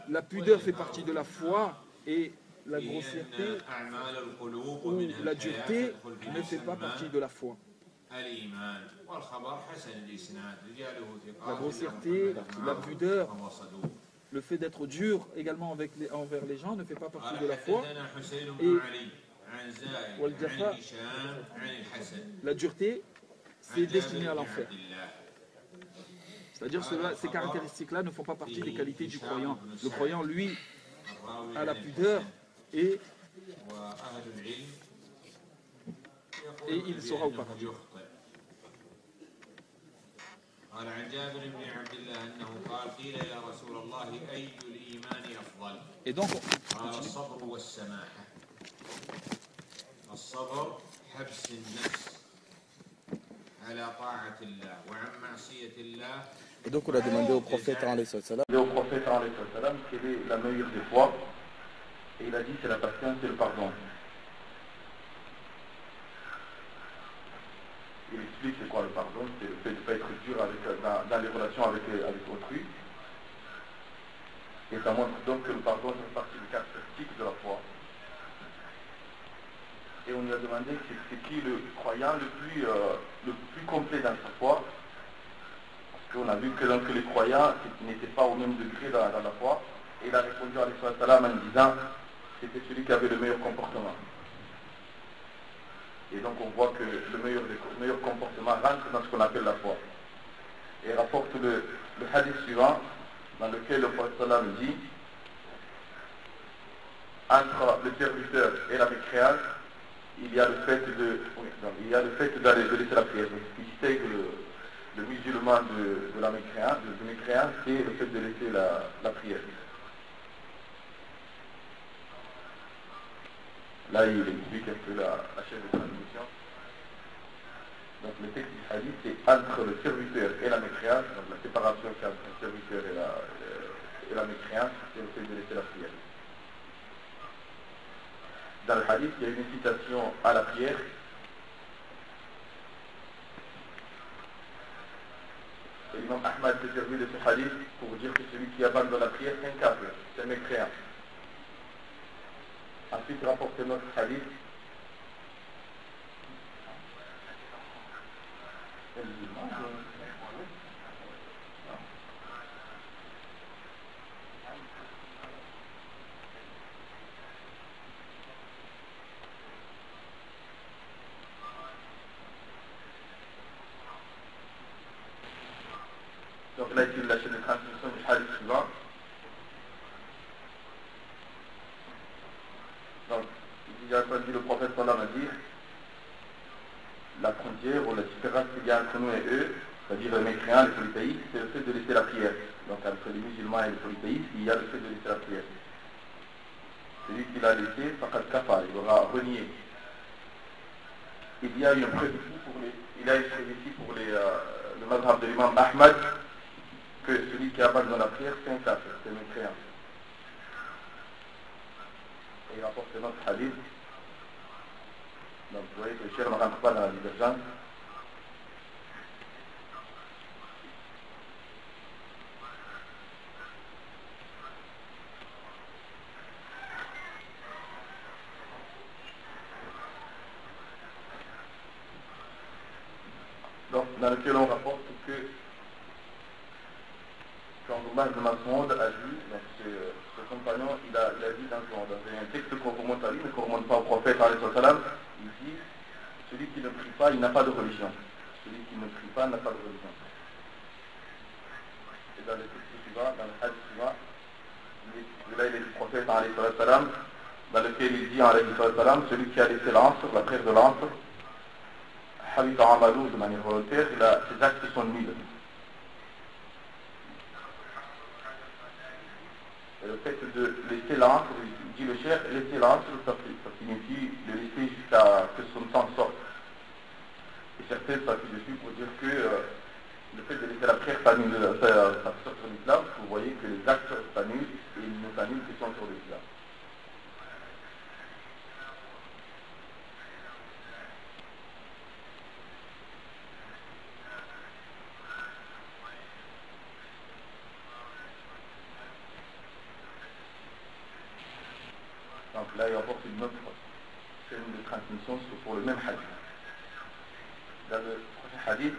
la pudeur fait partie de la foi et la grossièreté ou la dureté ne fait pas partie de la foi. La grossièreté, la pudeur, le fait d'être dur également envers les gens ne fait pas partie de la foi. Et عن زائد والجفاء. عن هشام عن الحسن La dureté, c'est عن destiné جابر à بن l'enfer. عبد الله C'est-à-dire que ces caractéristiques-là ne font pas partie des qualités du croyant. Le croyant, lui, الراوي a عن la pudeur الحسن et وأهل العلم Et il sera au paradis. يخطئ. قال عن جابر بن عبد الله أنه قال قيل يا رسول الله أي الإيمان أفضل Et donc, قال الصبر والسماحة الصبر حبس النفس على طاعة الله وعن معصية الله. Et donc on a demandé au prophète alayhi salam quelle est la meilleure des foi, et il a dit c'est la patience et le pardon. Il explique c'est quoi le pardon, c'est le fait de ne pas être dur dans les relations avec autrui. Et ça montre donc que le pardon fait partie des caractéristiques de la foi. Et on lui a demandé c'est qui le croyant le plus complet dans sa foi. Parce qu'on a vu que donc, les croyants n'étaient pas au même degré dans la foi. Et il a répondu à l'Islam en disant c'était celui qui avait le meilleur comportement. Et donc on voit que le meilleur comportement rentre dans ce qu'on appelle la foi. Et il rapporte le hadith suivant, dans lequel le prophète sallam dit entre le serviteur et la mécréance, il y a le fait d'aller de laisser la prière. Ce qui distingue le musulman de la mécréance, c'est le fait de laisser la prière. Là, il explique un peu la chaîne de transmission. Donc, le texte du hadith, c'est entre le serviteur et la mécréance, donc la séparation qu'il y a entre le serviteur et la mécréance, c'est le fait de laisser la prière. Dans le hadith, il y a une incitation à la prière. Et l'imam Ahmad s'est servi de ce hadith pour dire que celui qui abandonne la prière, c'est un kafir, c'est un mécréant. Ensuite, rapportez notre hadith. Donc là, ici, la chaîne de transmission du hadith suivant. Donc, il a dit le prophète sallam a dit la frontière ou la différence qu'il y a entre nous et eux, c'est-à-dire les mécréants, les polythéistes, c'est le fait de laisser la prière. Donc entre les musulmans et les polythéistes, il y a le fait de laisser la prière. Celui qui l'a laissé, faqad kafar, il aura renié. Il y a une preuve ici pour le mazhab de l'imam Ahmad que celui qui abandonne la prière, c'est un kafir, c'est un mécréant. Et il rapporte notre hadith. Donc vous voyez que le cher ne rentre pas dans la divergence. Donc dans lequel on rapporte que quand Omar de Mas'oud a dit, donc ce compagnon, il a dit dans un texte qu'on remonte à lui, mais qu'on ne remonte pas au prophète, il dit, celui qui ne prie pas, il n'a pas de religion. Celui qui ne prie pas n'a pas de religion. Et dans le texte suivant, dans le hadith suivant, là il est du prophète, dans lequel il dit, celui qui a laissé l'antre, la prière de l'antre, habita amalou de manière volontaire, ses actes sont nuls. Et le fait de laisser l'antre, dit le cher, laisser l'antre, ça signifie le laisser jusqu'à ce que son sang sorte. Et certains s'appuient dessus pour dire que le fait de laisser la prière s'annule, ça sort sur l'islam, vous voyez que les actes s'annulent et ils ne s'annulent que sur l'islam. Donc là, il apporte une autre chaîne de transmission pour le même hadith. Dans le prochain hadith,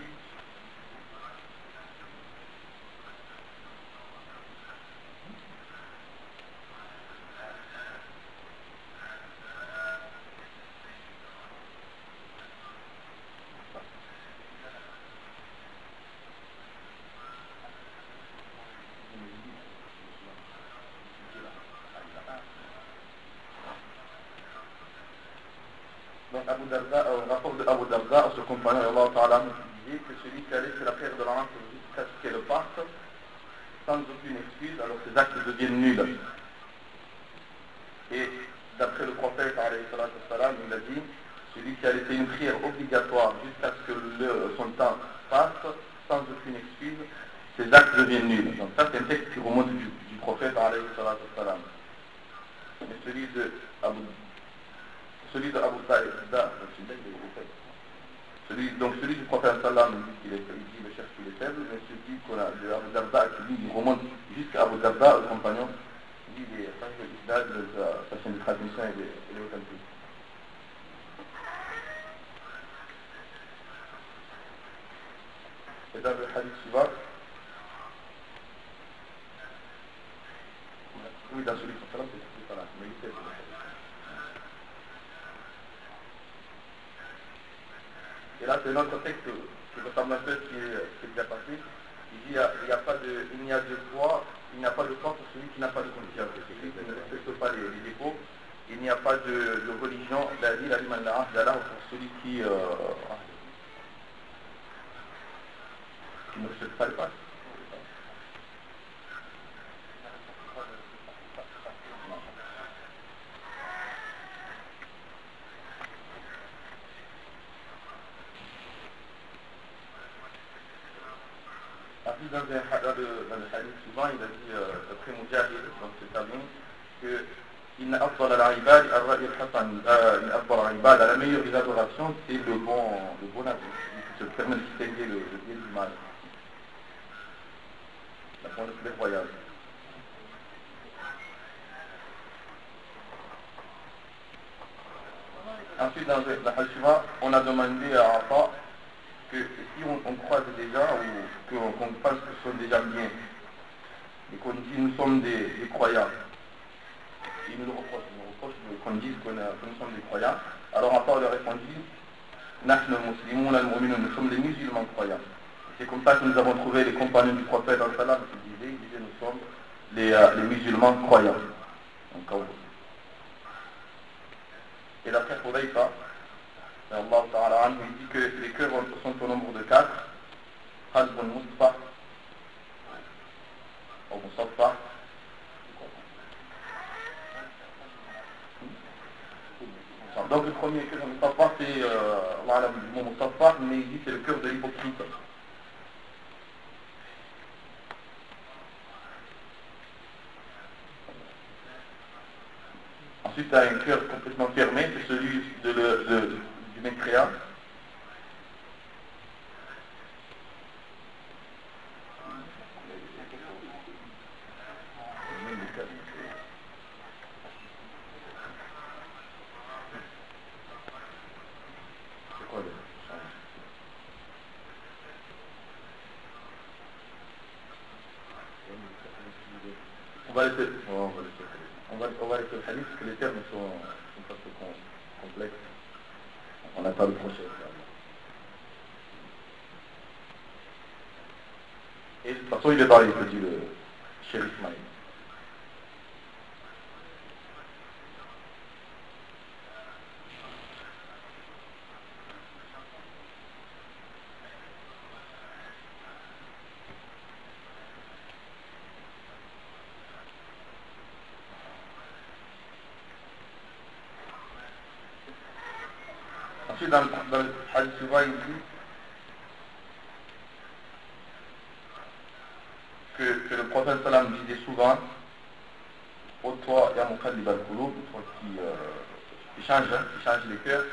Donc Abu Darda, au rapport de Abu Darda, ce compagnon Allah Ta'ala disait que celui qui allait sur la prière de la rentrée jusqu'à ce qu'elle parte, sans aucune excuse, alors ses actes deviennent nuls. Et d'après le prophète, il a dit, celui qui a laissé une prière obligatoire jusqu'à ce que son temps passe, sans aucune excuse, ses actes deviennent nuls. Donc ça, c'est un texte qui remonte du prophète, mais celui de Abu Darda, celui du prophète sallam, il dit le chef qu'il est faible, mais celui de Abu Darda, qui lui remonte jusqu'à Abu Darda, le compagnon, il dit sa chaîne de transmission et les authentiques. Et dans le hadith suivant, oui, dans celui de sallam, c'est ça, mais il sait le hadith. Et là, c'est notre texte qui ressemble un peu à ce qui est déjà passé. Il dit il n'y a de foi, il n'y a pas de foi pour celui qui n'a pas de conscience. Celui qui ne respecte pas les dépôts. Il n'y a pas de religion, la vie, la liman la d'Allah pour celui qui ne respecte pas le pas. Dans le hadith souvent, il a dit, d'après Mujahid, donc c'est Tabin, que il n'a pas la ibad, la meilleure des adorations, c'est le bon avis, qui se permet de distinguer le bien du mal. La bonne clairvoyance. Ensuite, dans le hadith suivant, on a demandé à Rafa que si on croise des gens ou qu'on pense que ce sont des gens bien et qu'on dit nous sommes des croyants, ils nous reprochent qu'on dise que nous sommes des croyants, alors Rafa leur répondit nous sommes des musulmans croyants. C'est comme ça que nous avons trouvé les compagnons du prophète qui disaient nous sommes les musulmans croyants. Donc, et d'après Hudayfa, Allah Ta'ala anhu, il dit que les cœurs sont au nombre de 4. Qalbun Mustafa, ou Mustafa. Donc le premier cœur de Mustafa, c'est le mot Mustafa, mais il dit c'est le cœur de l'hypocrite. Ensuite, il y a un cœur complètement fermé, c'est celui du mécréant. C'est quoi on va laisser le hadith parce que les termes sont pas trop complexes. On n'a pas le procès. Et de toute façon, il est dans les petits, le shérif Maï. Ensuite, dans le hadith suivant, il dit que le prophète sallam disait souvent ô toi, ya muqallib al-qulub, toi qui change les cœurs,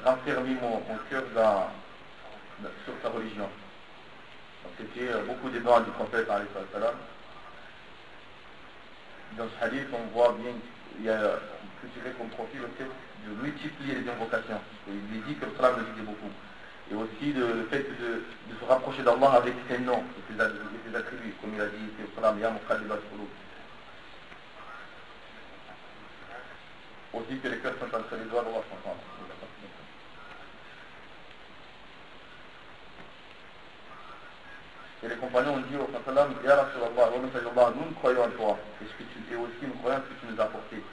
raffermis mon cœur sur ta religion. Donc c'était beaucoup des doigts du prophète alayhi salam. Dans ce hadith, on voit bien qu'il y a que tirer comme profit le fait de multiplier les invocations. Il dit que le salam le disait beaucoup. Et aussi le fait de se rapprocher d'Allah avec ses noms et ses attributs, comme il a dit, que le salam ya muqallib al-qulub. Aussi que les cœurs sont entre les doigts d'Allah. Et les compagnons ont dit au prophète sallam, ya Rasulallah, nous croyons en toi. Et aussi nous croyons ce que tu nous as apporté.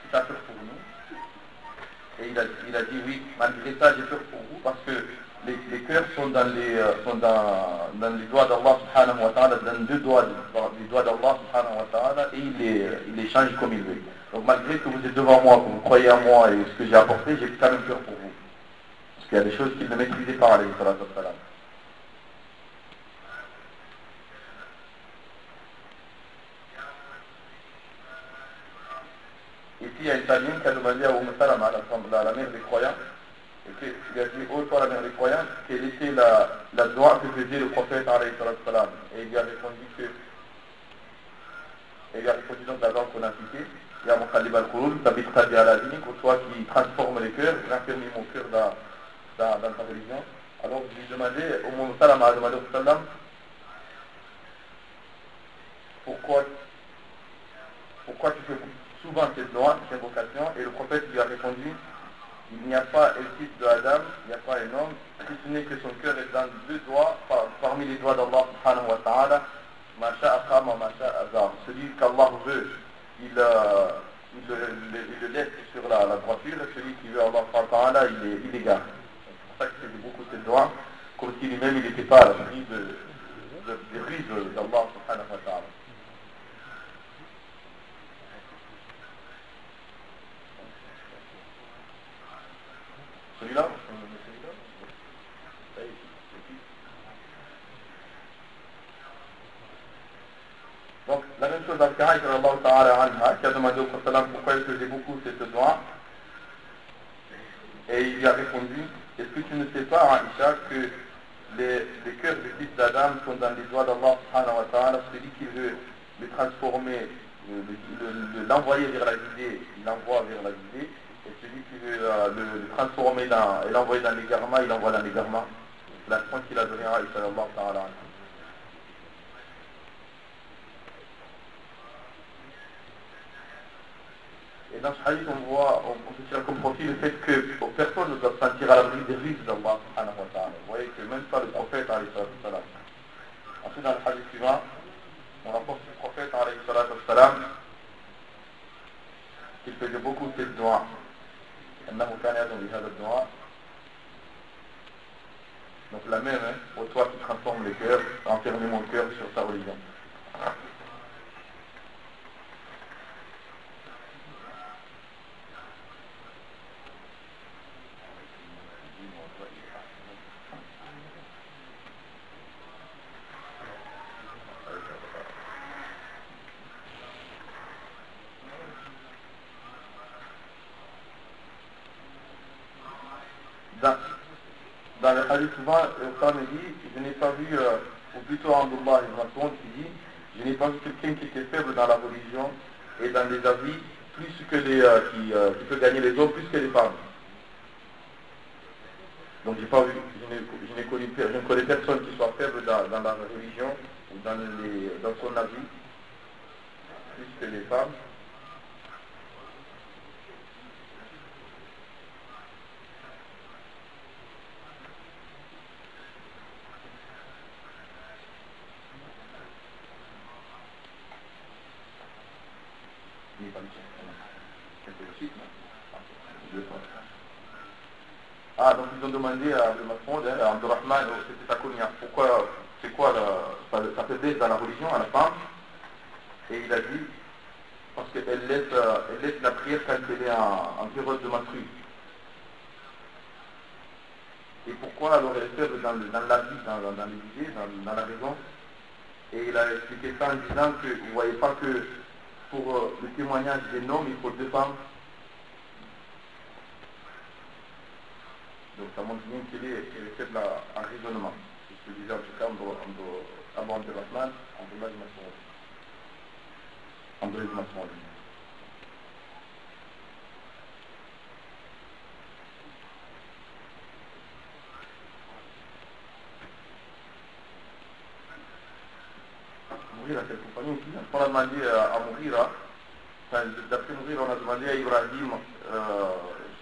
tu as peur pour nous? Et il a dit oui, malgré ça j'ai peur pour vous parce que les cœurs sont dans les doigts d'Allah subhanahu wa ta'ala, dans deux doigts des doigts d'Allah subhanahu wa ta'ala, et il les change comme il veut. Donc malgré que vous êtes devant moi, que vous croyez à moi et ce que j'ai apporté, j'ai quand même peur pour vous. Parce qu'il y a des choses qu'il ne maîtrisait pas, alayhi salatu wa salam. Ici, il y a une tabiine qui a demandé à Umm Salama, la mère des croyants, et qu'il a dit, oh toi la mère des croyants, quelle était la doigt que faisait le prophète, alayhi salam. Et il lui a répondu donc la doigt qu'on a citée, il y a Mukhalib al-Qulub, Tabit Qadi al-Adini, pour toi qui transforme les cœurs, raffermis mon cœur dans ta religion. Alors je lui demandais, Umm Salama a demandé au Sallam, pourquoi tu fais souvent cette doigt, cette invocation, et le prophète lui a répondu, il n'y a pas un fils de Adam, il n'y a pas un homme, si ce n'est que son cœur est dans deux doigts, parmi les doigts d'Allah subhanahu wa ta'ala, Masha Aqama, Masha Azar. Celui qu'Allah veut, il le laisse sur la droiture, celui qui veut Allah subhanahu wa ta'ala, il égare. C'est pour ça qu'il faisait beaucoup cette doigt, comme si lui-même il n'était pas à l'abri des ruses d'Allah subhanahu wa ta'ala. Celui-là? Donc, la même chose d'Al-Karaï, qui a demandé au prophète pourquoi il faisait beaucoup cette doigt. Et il lui a répondu, est-ce que tu ne sais pas, Aïcha, que les cœurs des fils d'Adam sont dans les doigts d'Allah subhanahu wa ta'ala, celui qui veut les transformer, l'envoyer vers la guidée, il l'envoie vers la guidée. Et celui qui veut le transformer et l'envoyer dans l'égarement, il l'envoie dans l'égarement. C'est la réponse qu'il a donnée à Aïcha Allah ta'ala. Et dans ce hadith, on peut tirer comme profil le fait que personne ne doit se sentir à l'abri des risques d'Allah subhanahu wa ta'ala. Vous voyez que même pas le prophète alayhi salam. Ensuite, dans le hadith suivant, on rapporte du prophète alayhi salam qu'il faisait beaucoup cette doigt. أنه كان يدعو بهذا الدعاء. Donc la même, hein, au toi qui transforme les cœurs, enfermer mon cœur sur ta religion. Dans le hadith souvent, ça me dit, je n'ai pas vu, ou plutôt Abdullah ibn Mas'ud qui dit, je n'ai pas vu quelqu'un qui était faible dans la religion et dans les avis, plus que qui peut gagner les hommes plus que les femmes. Donc j'ai pas vu, je ne connais personne qui soit faible dans la religion ou dans son avis, plus que les femmes. Ah, donc ils ont demandé à Abdel Mas'ud, à Abdurrahman, c'était sa cognac, pourquoi, c'est quoi sa faiblesse dans la religion à la femme? Et il a dit, parce qu'elle laisse la prière quand elle est en période de menstru. Et pourquoi alors elle est faible dans la vie, dans les idées, dans la raison? Et il a expliqué ça en disant que vous ne voyez pas que pour le témoignage des hommes, il faut deux femmes. Donc ça montre bien qu'elle est faible en raisonnement. C'est ce que disait en tout cas Abu Abdurrahman, Abdullah ibn Mas'ud. Mourira, cette compagnie ici, on a demandé à Mourira, d'après Mourira, on a demandé à Ibrahim,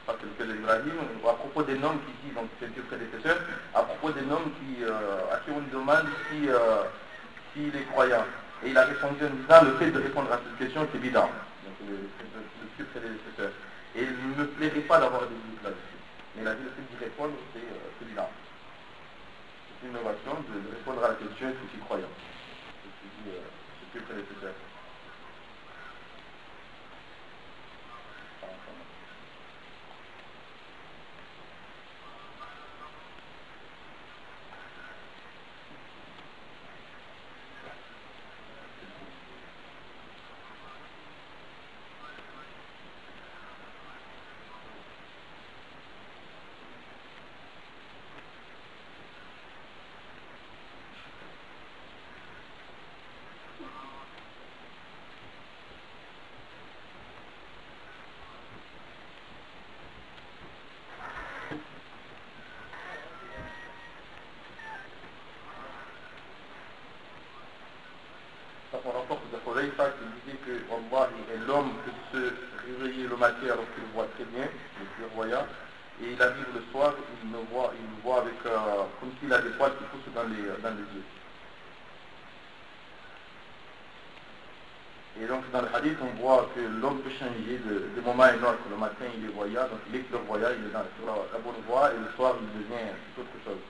pas que le père d'Ibrahim, à propos des noms qui disent, donc c'est le prédécesseur, à propos des noms à qui on demande s'il est croyant. Et il a répondu en disant, le fait de répondre à cette question, c'est évident. Donc le futurs prédécesseurs. Et il ne me plairait pas d'avoir des doutes là-dessus. Mais il a dit le fait d'y répondre, c'est celui-là. C'est une innovation de répondre à la question est-ce que tu es croyant? Je dis futurs prédécesseurs. On rapporte de Khouzaïfa qui disait que Wallahi est l'homme peut se réveiller le matin alors qu'il voit très bien, le clairvoyant, et il arrive le soir, il me voit avec, comme s'il a des poils qui poussent dans les yeux. Et donc dans le hadith, on voit que l'homme peut changer de moment à un autre. Le matin, il est voyant, donc il est clairvoyant, il est sur la bonne voie, et le soir, il devient tout autre chose.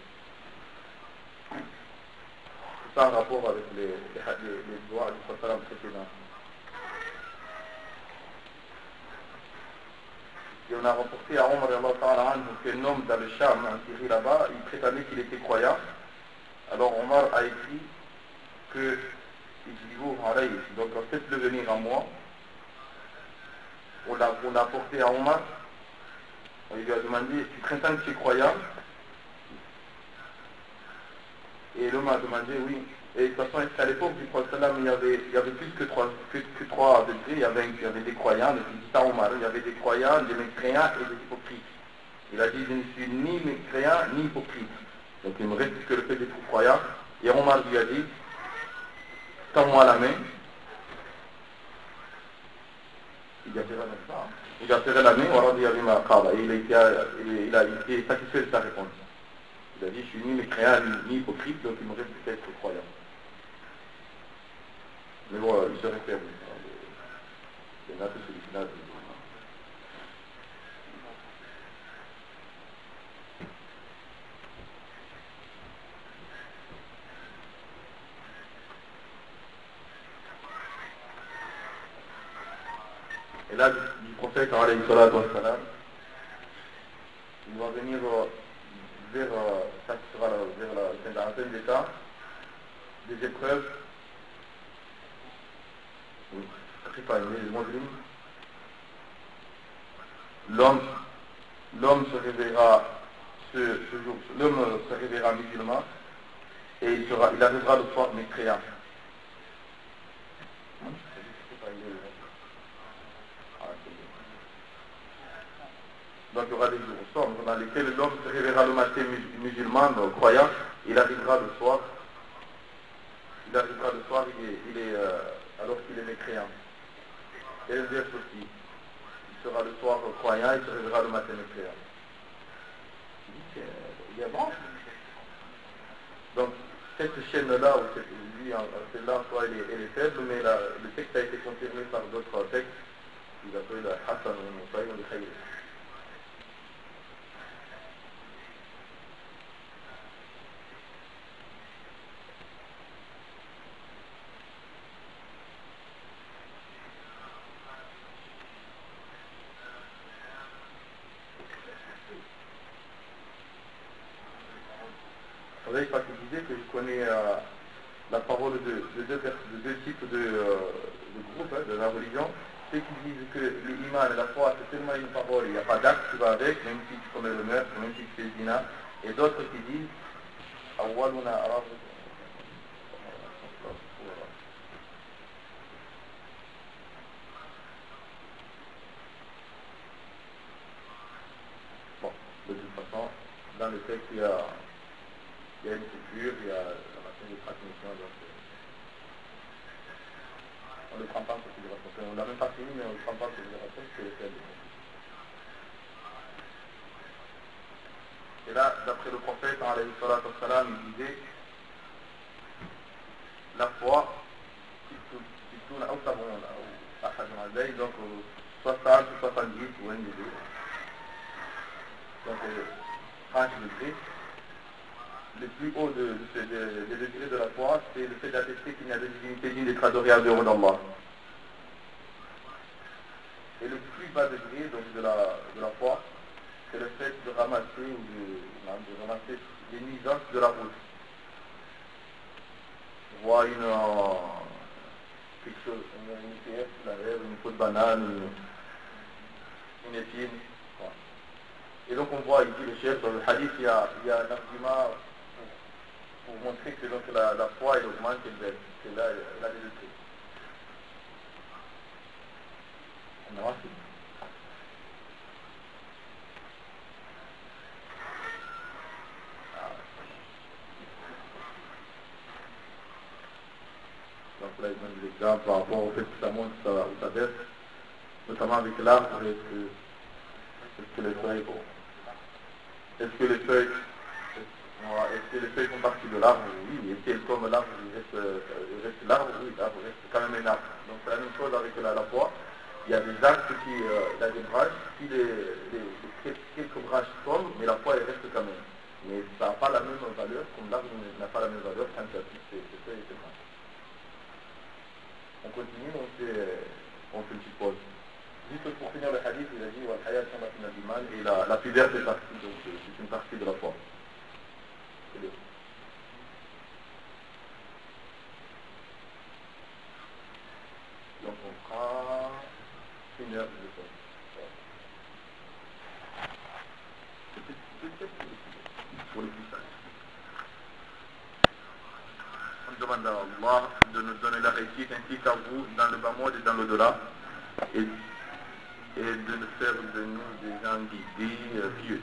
Ça en rapport avec les doigts du Sallam précédents. Et on a rapporté à Omar qu'un homme dans le Cham, en Syrie là-bas, il prétendait qu'il était croyant. Alors Omar a écrit que donc faites-le venir à moi. On l'a apporté à Omar. On lui a demandé, tu prétends que tu es croyant? Et l'homme a demandé oui. Et de toute façon, à l'époque du prophète, il y avait plus que 3 degrés. Il y avait des croyants, il dit ça à Omar, il y avait des croyants, des mécréants et des hypocrites. Il a dit, je ne suis ni mécréant ni hypocrite. Donc il me reste que le fait d'être croyant. Et Omar lui a dit, tends-moi la main. Il a serré la main, il a été satisfait de sa réponse. Il a dit, je suis ni mécréant ni hypocrite, donc il me reste peut-être croyant. Mais bon, il se réfère. Il y en a tous ces là. Et là, du prophète, alayhi salatu wa salam, il va venir vers la fin des temps, des épreuves, l'homme se réveillera ce jour, l'homme se réveillera musulman et il arrivera le soir mécréant. Donc il y aura des jours sombres dans lesquels l'homme se réveillera le matin musulman, croyant, il arrivera le soir, alors qu'il est mécréant. Et l'inverse aussi, il sera le soir croyant, il se réveillera le matin mécréant. Il y a bon. Donc cette chaîne-là, celle-là en soi, elle est faible, mais le texte a été confirmé par d'autres textes, qu'ils appellent Hassan al-Musaïm al-Khayr. Vous savez, il disait que je connais la parole de deux types de groupes de la religion. Ceux qui disent que l'imam et la foi, c'est tellement une parole, il n'y a pas d'acte qui va avec, même si tu commets le meurtre, même si tu fais le zina. Et d'autres qui disent Awwaluna Arab. Bon, de toute façon, dans le texte, il y a une coupure, il y a la machine de transmission, donc on ne prend pas en considération. On n'a même pas fini, mais on ne prend pas en considération que c'est le fait. Et là, d'après le prophète, alayhi salatu wa salam, il disait la foi, donc 60 ou 70 ou un des deux. Donc 30 degrés. Le plus haut des degrés de la foi, c'est le fait d'attester qu'il n'y a de divinité digne d'être adorée à dehors d'Allah. Et le plus bas degré donc, de la foi, c'est le fait de ramasser les nuisances de la route. On voit quelque chose, une IPF, une peau de banane, une épine. Voilà. Et donc on voit ici le chef, dans le hadith, il y a un argument pour montrer que donc, la foi elle augmente et elle baisse. C'est là, elle a des degrés. On avance. Donc là, il donne des exemples par rapport au fait que ça monte ou ça baisse, notamment avec l'arbre. Est-ce que les feuilles font partie de l'arbre? Oui. Et si elles tombent l'arbre, il reste l'arbre? Oui, l'arbre reste quand même un arbre. Donc c'est la même chose avec la foi. Il y a des arbres il y a des branches, si quelques branches tombent, mais la foi elle reste quand même. Mais ça n'a pas la même valeur, comme l'arbre n'a pas la même valeur quand il y a toutes ces feuilles et ces branches. On continue, on fait une petite pause. Juste pour finir le hadith, il a dit et la pudeur fait partie, donc c'est une partie de la foi. Donc on prend une heure de pause. Pour les plus sages. On demande à Allah de nous donner la réussite ainsi qu'à vous dans le bas monde et dans l'au-delà et de faire de nous des gens guidés, pieux.